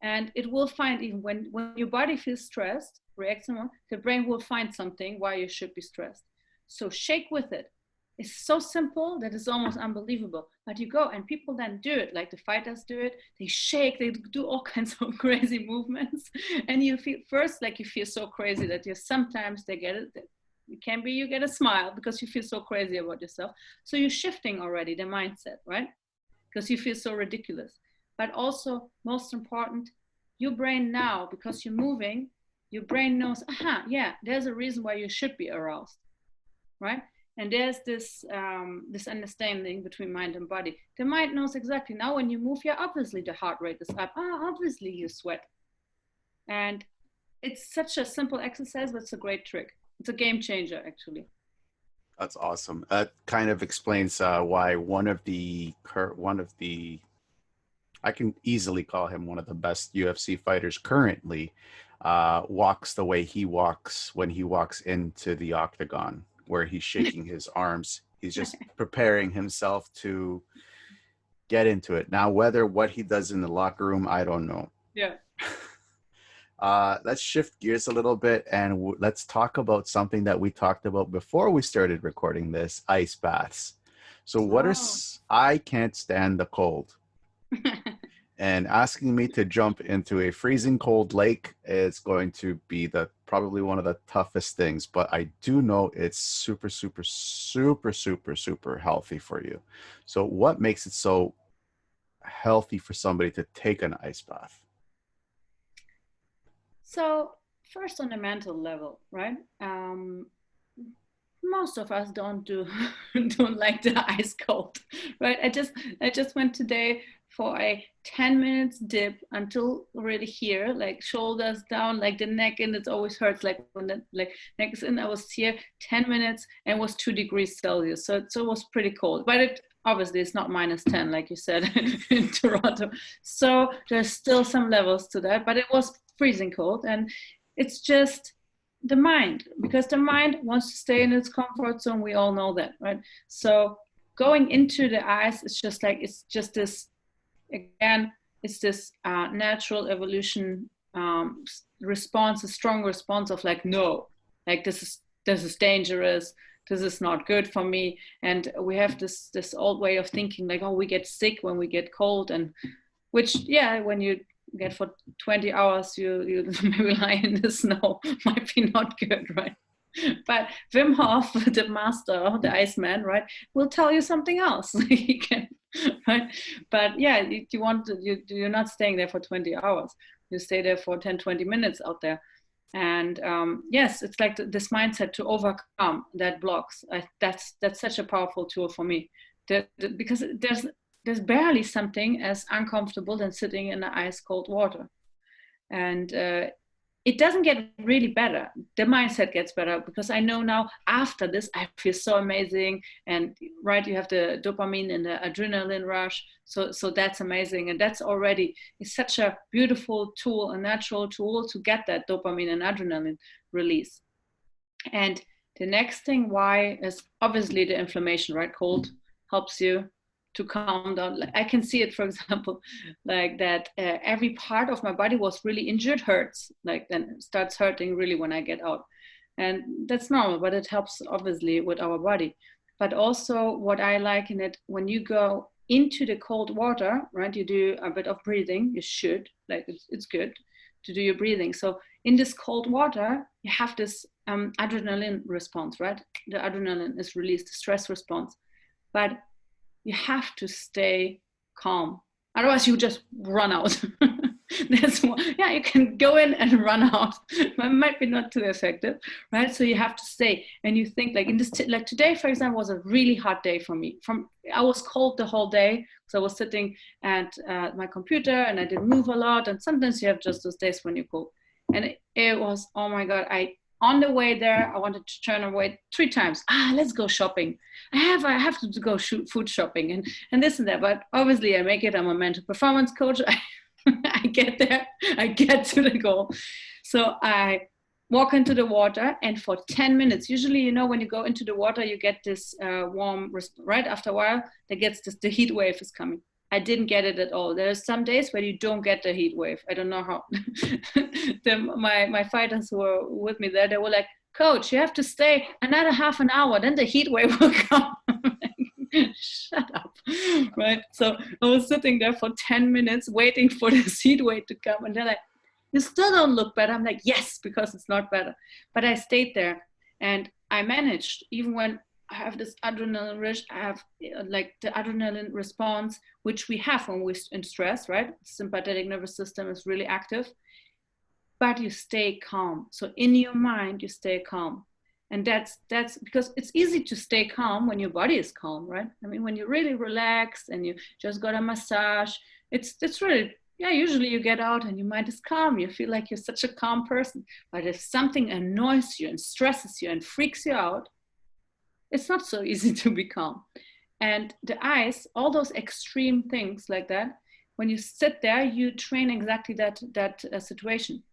and it will find, even when your body feels stressed, reacts more, the brain will find something why you should be stressed. So shake with it. It's so simple that it's almost unbelievable. But you go, and people then do it, like the fighters do it. They shake, they do all kinds of crazy movements, and you feel first like you feel so crazy that you sometimes they get it. It can be you get a smile because you feel so crazy about yourself. So you're shifting already the mindset, right? Because you feel so ridiculous. But also, most important, your brain now, because you're moving, your brain knows, aha, yeah, there's a reason why you should be aroused, right? And there's this this understanding between mind and body. The mind knows exactly now when you move, yeah, obviously the heart rate is up. Obviously you sweat. And it's such a simple exercise, but it's a great trick. It's a game changer, actually. That's awesome. That kind of explains why one of the I can easily call him one of the best UFC fighters currently walks the way he walks when he walks into the octagon, where he's shaking his arms. He's just preparing himself to get into it. Now, whether what he does in the locker room, I don't know. Yeah. Let's shift gears a little bit and let's talk about something that we talked about before we started recording this, ice baths. So I can't stand the cold. And asking me to jump into a freezing cold lake is going to be probably one of the toughest things, but I do know it's super, super, super, super, super healthy for you. So what makes it so healthy for somebody to take an ice bath? So first, on a mental level, right? Most of us don't like the ice cold, right? I just went today for a 10 minutes dip until really here, like shoulders down, like the neck in, it always hurts, like when the like neck is in. I was here 10 minutes and it was 2 degrees Celsius, so it was pretty cold, but it obviously it's not -10 like you said in Toronto, so there's still some levels to that, but it was freezing cold. And it's just the mind, because the mind wants to stay in its comfort zone. We all know that, right? So going into the ice, it's just this, again, it's this natural evolution response, a strong response of like, no, like this is dangerous, this is not good for me. And we have this old way of thinking, like, oh, we get sick when we get cold, and which, yeah, when you get for 20 hours, you maybe lie in the snow, might be not good, right? But Wim Hof, the master, the Iceman, right, will tell you something else. He can, right? But yeah, you're not staying there for 20 hours. You stay there for 10, 20 minutes out there. And yes, it's like this mindset to overcome that blocks. That's such a powerful tool for me, because there's barely something as uncomfortable than sitting in the ice cold water. And it doesn't get really better. The mindset gets better, because I know now after this, I feel so amazing. And right, you have the dopamine and the adrenaline rush. So that's amazing. And that's already, it's such a beautiful tool, a natural tool to get that dopamine and adrenaline release. And the next thing why is obviously the inflammation, right? Cold helps you to calm down. Like, I can see it, for example, like that every part of my body was really injured, hurts, like then it starts hurting really when I get out. And that's normal, but it helps obviously with our body. But also what I like in it, when you go into the cold water, right, you do a bit of breathing. You should, like, it's good to do your breathing. So in this cold water, you have this adrenaline response, right? The adrenaline is released, the stress response. But you have to stay calm. Otherwise, you just run out. That's one. Yeah, you can go in and run out. It might be not too effective, right? So you have to stay, and you think like in this, like today, for example, was a really hot day for me. I was cold the whole day, so I was sitting at my computer and I didn't move a lot. And sometimes you have just those days when you're cold, and it was, oh my god, on the way there, I wanted to turn away 3 times. Let's go shopping. I have to go food shopping and this and that. But obviously I make it. I'm a mental performance coach. I get there, I get to the goal. So I walk into the water, and for 10 minutes, usually, you know, when you go into the water, you get this warm, right after a while, that gets this, the heat wave is coming. I didn't get it at all. There are some days where you don't get the heat wave. I don't know how. My fighters who were with me there, they were like, "Coach, you have to stay another half an hour, then the heat wave will come." Shut up. Right. So I was sitting there for 10 minutes waiting for this heat wave to come. And they're like, "You still don't look better." I'm like, "Yes, because it's not better." But I stayed there and I managed, even when I have this adrenaline rush, I have like the adrenaline response, which we have when we're in stress, right? Sympathetic nervous system is really active, but you stay calm. So in your mind, you stay calm. And that's because it's easy to stay calm when your body is calm, right? I mean, when you're really relaxed and you just got a massage, it's really, yeah, usually you get out and your mind is calm. You feel like you're such a calm person. But if something annoys you and stresses you and freaks you out, it's not so easy to be calm. And the ice, all those extreme things like that, when you sit there, you train exactly that situation,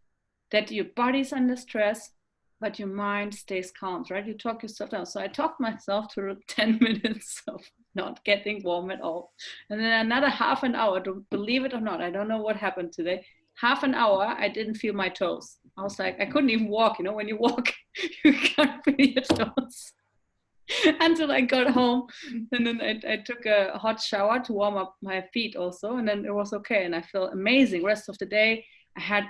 that your body's under stress, but your mind stays calm, right? You talk yourself down. So I talked myself through 10 minutes of not getting warm at all. And then another half an hour, to believe it or not, I don't know what happened today. Half an hour, I didn't feel my toes. I was like, I couldn't even walk. You know, when you walk, you can't feel your toes. Until I got home, and then I took a hot shower to warm up my feet also, and then it was okay, and I felt amazing. Rest of the day, I had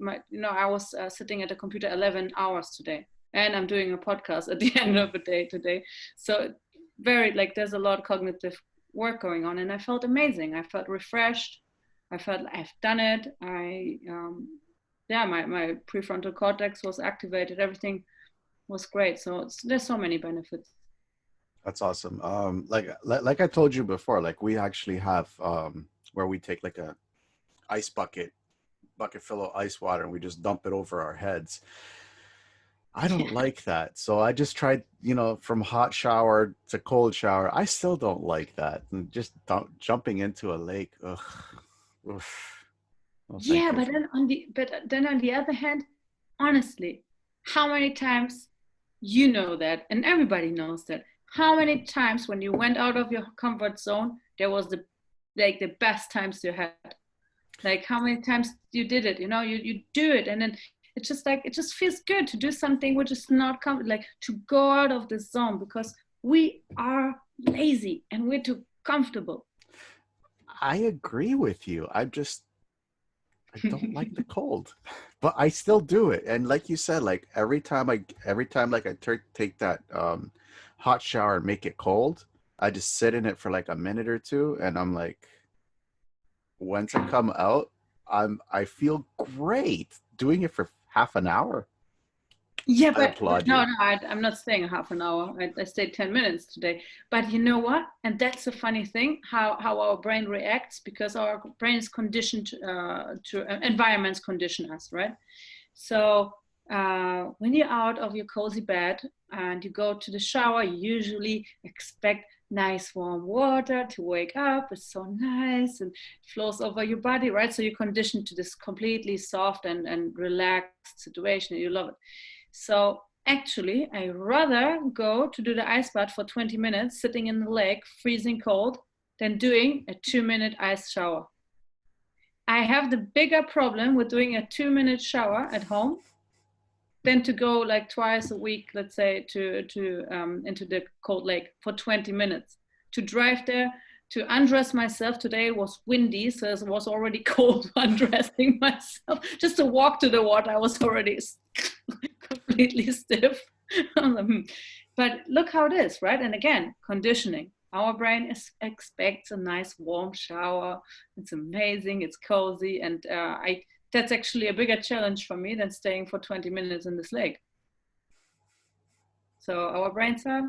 I was sitting at the computer 11 hours today, and I'm doing a podcast at the end of the day today. So very, like, there's a lot of cognitive work going on, and I felt amazing. I felt refreshed. I felt I've done it. My prefrontal cortex was activated. Everything was great. So there's so many benefits. That's awesome. Like I told you before, like we actually have where we take like a ice bucket full of ice water and we just dump it over our heads. I don't like that. So I just tried, from hot shower to cold shower. I still don't like that. And just jumping into a lake. Ugh. Oof. Oh, thank Yeah, you. but then on the other hand, honestly, how many times you know that, and everybody knows that. How many times when you went out of your comfort zone, there was the best times you had. Like how many times you did it, you do it, and then it's just like it just feels good to do something which is not like to go out of the zone, because we are lazy and we're too comfortable. I agree with you. I don't like the cold, but I still do it. And like you said, like every time like I take that hot shower and make it cold, I just sit in it for like a minute or two, and I'm like, once I come out, I feel great doing it for half an hour. Yeah, I but applaud no, you. no, I'm not staying a half an hour. I stayed 10 minutes today. But you know what? And that's a funny thing, how our brain reacts, because our brain is conditioned to environments condition us, right? So when you're out of your cozy bed and you go to the shower, you usually expect nice warm water to wake up. It's so nice and flows over your body, right? So you're conditioned to this completely soft and relaxed situation. You love it. So actually, I rather go to do the ice bath for 20 minutes, sitting in the lake, freezing cold, than doing a 2-minute ice shower. I have the bigger problem with doing a 2-minute shower at home than to go like twice a week, let's say, to into the cold lake for 20 minutes. To drive there, to undress myself. Today it was windy, so it was already cold undressing myself. Just to walk to the water, I was already completely stiff. But look how it is, right? And again, conditioning. Our brain expects a nice warm shower. It's amazing. It's cozy, and that's actually a bigger challenge for me than staying for 20 minutes in this lake. So our brains are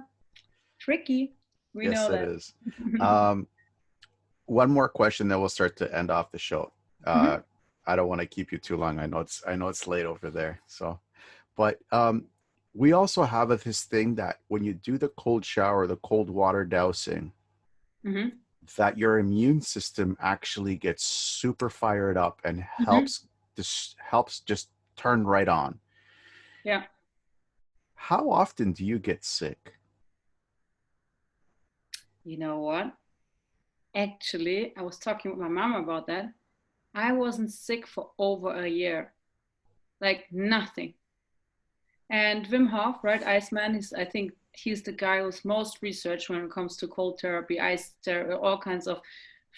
tricky. We Yes, know it that. is. One more question, then we'll start to end off the show. Mhm. I don't want to keep you too long. I know it's late over there. So, but we also have this thing that when you do the cold shower, the cold water dousing, Mhm. that your immune system actually gets super fired up and Mm-hmm. helps just turn right on. Yeah. How often do you get sick? You know what? Actually, I was talking with my mom about that. I wasn't sick for over a year, like nothing. And Wim Hof, right, Iceman, I think he's the guy who's most researched when it comes to cold therapy, ice therapy, all kinds of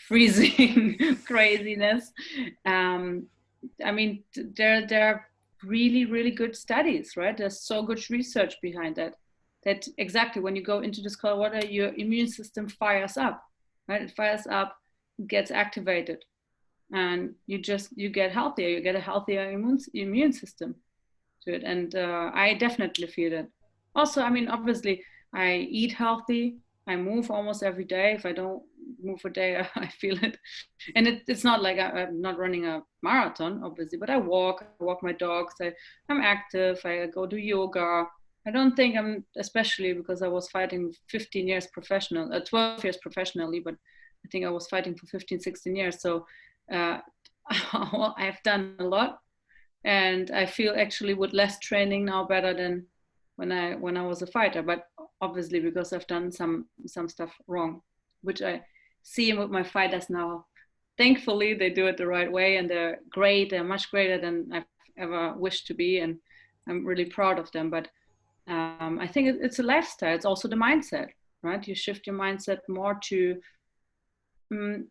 freezing craziness. Um, I mean, there are really, really good studies, right? There's so good research behind that. That exactly when you go into this cold water, your immune system fires up, right? It fires up, gets activated, and you get healthier. You get a healthier immune system to it, and I definitely feel it. Also, I mean, obviously, I eat healthy. I move almost every day. If I don't move a day, I feel it. And it's not like I'm not running a marathon, obviously, but I walk my dogs. I'm active. I go do yoga. I don't think I'm, especially because I was fighting 15 years 12 years professionally, but I think I was fighting for 15, 16 years. So uh, I've done a lot, and I feel actually with less training now better than when I was a fighter. But obviously because I've done some stuff wrong, which I see with my fighters now. Thankfully, they do it the right way, and they're great. They're much greater than I've ever wished to be, and I'm really proud of them. But I think it's a lifestyle. It's also the mindset, right? You shift your mindset more to um,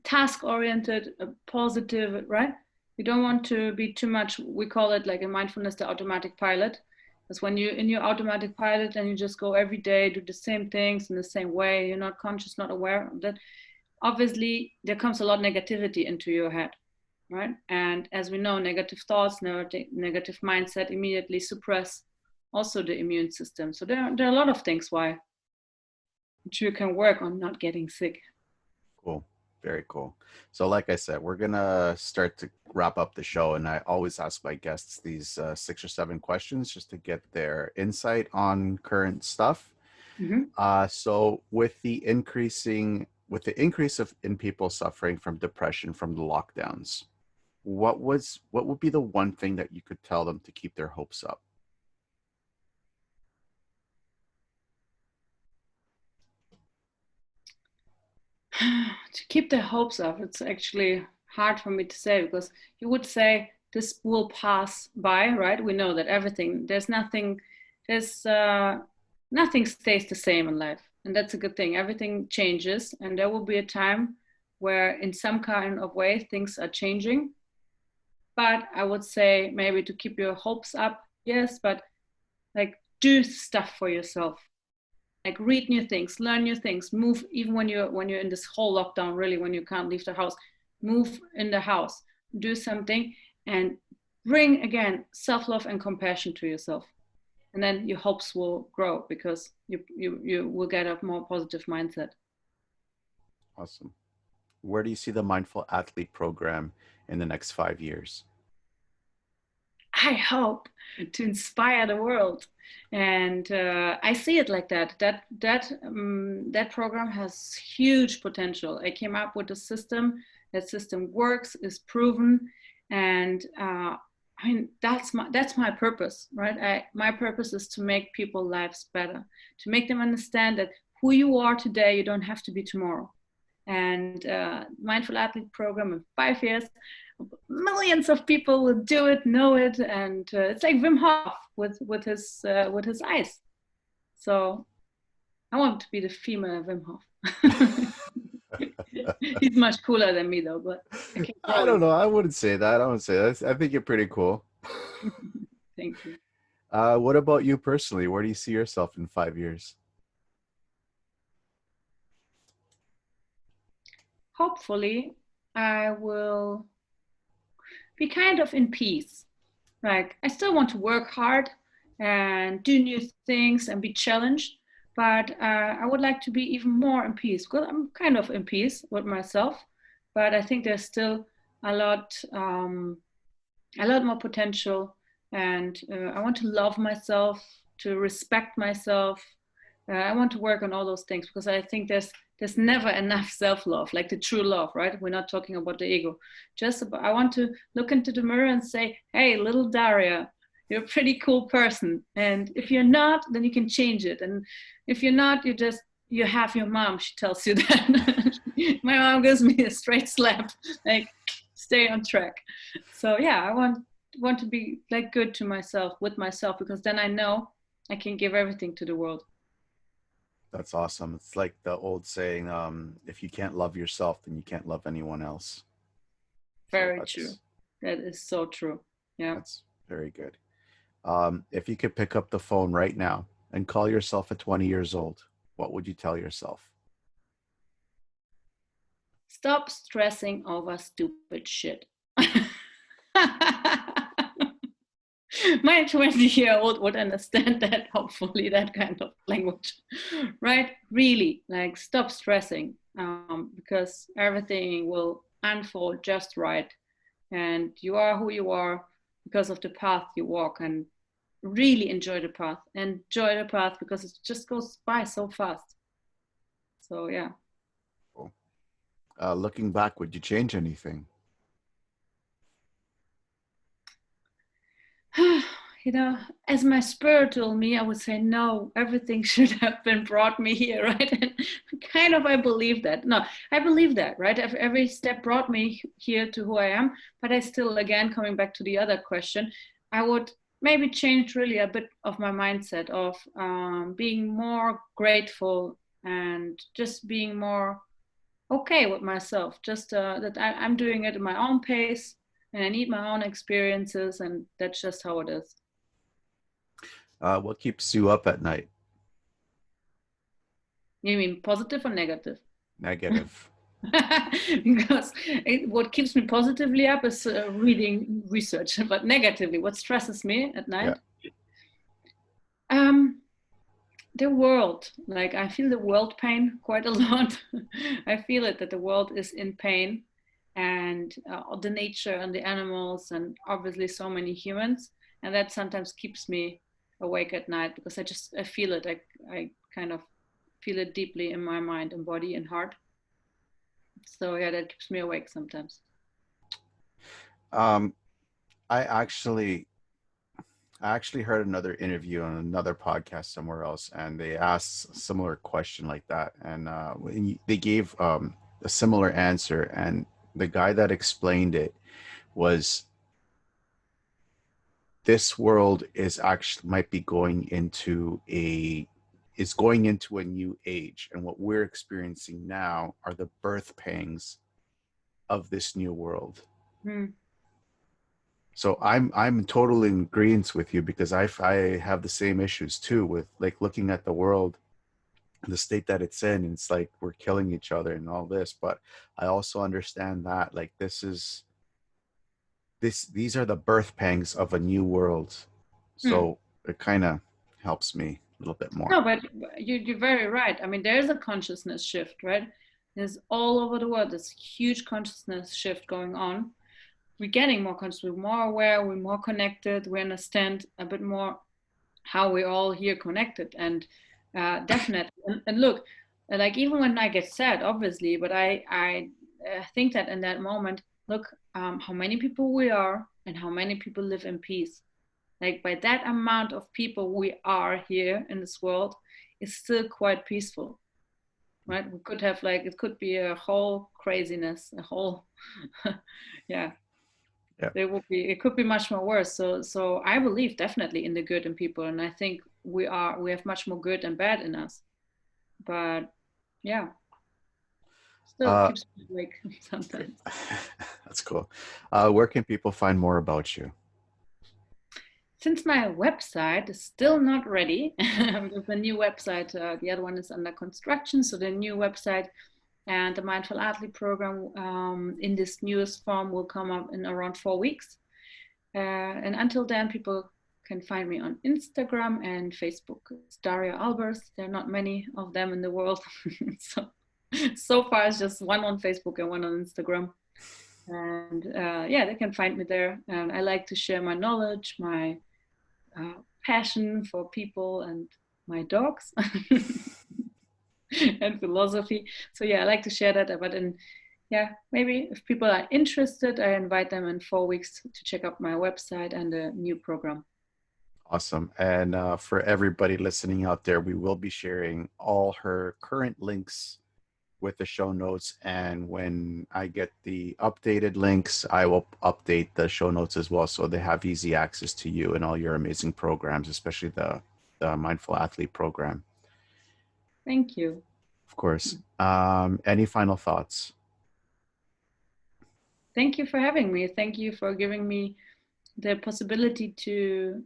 task oriented, positive, right? You don't want to be too much. We call it like in mindfulness the automatic pilot. Because when you're in your automatic pilot and you just go every day, do the same things in the same way, you're not conscious, not aware of that. Obviously, there comes a lot of negativity into your head, right? And as we know, negative thoughts, negative mindset immediately suppress also the immune system. So there are a lot of things why you can work on not getting sick. Cool. Very cool. So, like I said, we're gonna start to wrap up the show, and I always ask my guests these 6 or 7 questions just to get their insight on current stuff. Mm-hmm. So, with the increase of in people suffering from depression from the lockdowns, what would be the one thing that you could tell them to keep their hopes up? To keep their hopes up, it's actually hard for me to say, because you would say this will pass by, right? We know that there's nothing stays the same in life, and that's a good thing. Everything changes, and there will be a time where in some kind of way things are changing. But I would say maybe to keep your hopes up, yes, but like do stuff for yourself, like read new things, learn new things, move. Even when you're in this whole lockdown, really, when you can't leave the house, move in the house, do something, and bring again self-love and compassion to yourself, and then your hopes will grow because you will get a more positive mindset. Awesome. Where do you see the Mindful Athlete program in the next 5 years? I hope to inspire the world, and I see it like that. That program has huge potential. I came up with a system. That system works, is proven, and I mean that's my purpose, right? My purpose is to make people's lives better, to make them understand that who you are today, you don't have to be tomorrow. And Mindful Athlete program in 5 years, millions of people will do it, know it, and it's like Wim Hof with his eyes. So I want to be the female Wim Hof. He's much cooler than me though, but I can I grow don't him. know. I wouldn't say that. I wouldn't say that. I think you're pretty cool. Thank you. What about you personally? Where do you see yourself in 5 years? Hopefully, I will be kind of in peace. Like I still want to work hard and do new things and be challenged, but I would like to be even more in peace, because I'm kind of in peace with myself. But I think there's still a lot, a lot more potential, and I want to love myself, to respect myself, I want to work on all those things because I think there's never enough self-love, like the true love, right? We're not talking about the ego. I want to look into the mirror and say, hey, little Daria, you're a pretty cool person. And if you're not, then you can change it. And if you're not, you have your mom. She tells you that. My mom gives me a straight slap, like stay on track. So yeah, I want to be like good to myself, with myself, because then I know I can give everything to the world. That's awesome. It's like the old saying, if you can't love yourself, then you can't love anyone else. So Very true. That is so true. Yeah. that's very good. If you could pick up the phone right now and call yourself at 20 years old, what would you tell yourself? Stop stressing over stupid shit. My 20-year-old would understand that, hopefully, that kind of language, right? Really, like, stop stressing, because everything will unfold just right. And you are who you are because of the path you walk, and really enjoy the path. Enjoy the path because it just goes by so fast. So, yeah. Cool. Looking back, would you change anything? You know, as my spiritual me, I would say no, everything should have been brought me here, right? And kind of I believe that. No, I believe that, right? Every step brought me here to who I am. But I still, again, coming back to the other question, I would maybe change really a bit of my mindset of being more grateful and just being more okay with myself. Just that I'm doing it at my own pace and I need my own experiences, and that's just how it is. What keeps you up at night? You mean positive or negative? Negative. Because what keeps me positively up is reading research, but negatively, what stresses me at Yeah. night? Um, the world. Like, I feel the world pain quite a lot. I feel it that the world is in pain, and the nature and the animals, and obviously so many humans, and that sometimes keeps me awake at night because I feel it. I kind of feel it deeply in my mind and body and heart. So yeah, that keeps me awake sometimes. Um, I actually I actually heard another interview on another podcast somewhere else, and they asked a similar question like that, and they gave a similar answer, and the guy that explained it was this world is actually might be going into a new age, and what we're experiencing now are the birth pangs of this new world. Hmm. So I'm totally in agreement with you because I have the same issues too with like looking at the world, the state that it's in, and it's like we're killing each other and all this. But I also understand that like these are the birth pangs of a new world. Hmm. So it kind of helps me a little bit more. No, but you're very right. I mean, there's a consciousness shift, right? There's all over the world this huge consciousness shift going on. We're getting more conscious, we're more aware, we're more connected, we understand a bit more how we're all here connected. And definitely, and look, like even when I get sad, obviously, but I think that in that moment, look, how many people we are and how many people live in peace. Like, by that amount of people we are here in this world, is still quite peaceful, right? We could have, like, it could be a whole craziness, a whole yeah, Yeah. it could be much more worse. So I believe definitely in the good in people, and I think we have much more good and bad in us. But yeah, still Uh, keeps me awake sometimes. that's cool. Where can people find more about you? Since my website is still not ready, with the new website, the other one is under construction. So the new website and the Mindful Athlete program, in this newest form, will come up in around 4 weeks. And until then, people can find me on Instagram and Facebook. It's Daria Albers. There are not many of them in the world. so far, it's just one on Facebook and one on Instagram. And yeah, they can find me there. And I like to share my knowledge, my passion for people, and my dogs and philosophy. So yeah, I like to share that. But in yeah, maybe if people are interested, I invite them in 4 weeks to check out my website and the new program. Awesome. And for everybody listening out there, we will be sharing all her current links with the show notes. And when I get the updated links, I will update the show notes as well. So they have easy access to you and all your amazing programs, especially the Mindful Athlete program. Thank you. Of course. Any final thoughts? Thank you for having me. Thank you for giving me the possibility to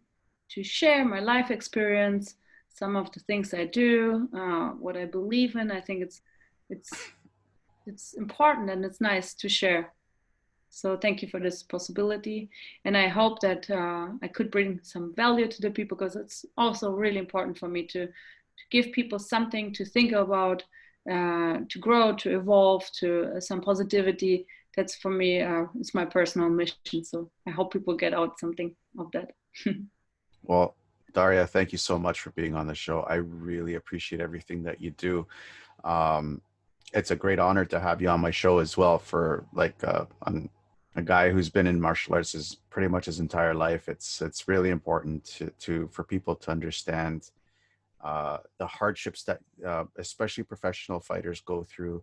share my life experience, some of the things I do, what I believe in. I think it's it's important and it's nice to share. So thank you for this possibility, and I hope that I could bring some value to the people, because it's also really important for me to give people something to think about, to grow, to evolve, to some positivity. That's for me, it's my personal mission. So I hope people get out something of that. Well, Daria, thank you so much for being on the show. I really appreciate everything that you do. Um, it's a great honor to have you on my show as well. For like a guy who's been in martial arts is pretty much his entire life. It's really important to for people to understand the hardships that especially professional fighters go through.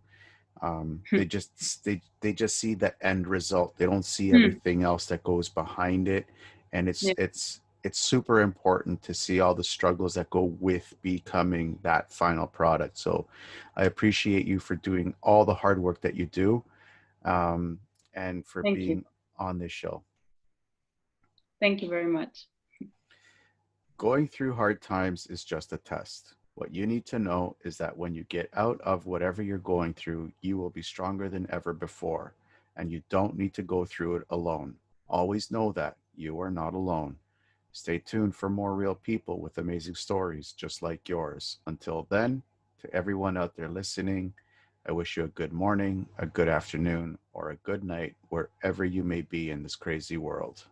They just see the end result. They don't see everything else that goes behind it, and Yeah, it's super important to see all the struggles that go with becoming that final product. So I appreciate you for doing all the hard work that you do, and for thank you. being on this show. Thank you very much. Going through hard times is just a test. What you need to know is that when you get out of whatever you're going through, you will be stronger than ever before, and you don't need to go through it alone. Always know that you are not alone. Stay tuned for more real people with amazing stories just like yours. Until then, to everyone out there listening, I wish you a good morning, a good afternoon, or a good night wherever you may be in this crazy world.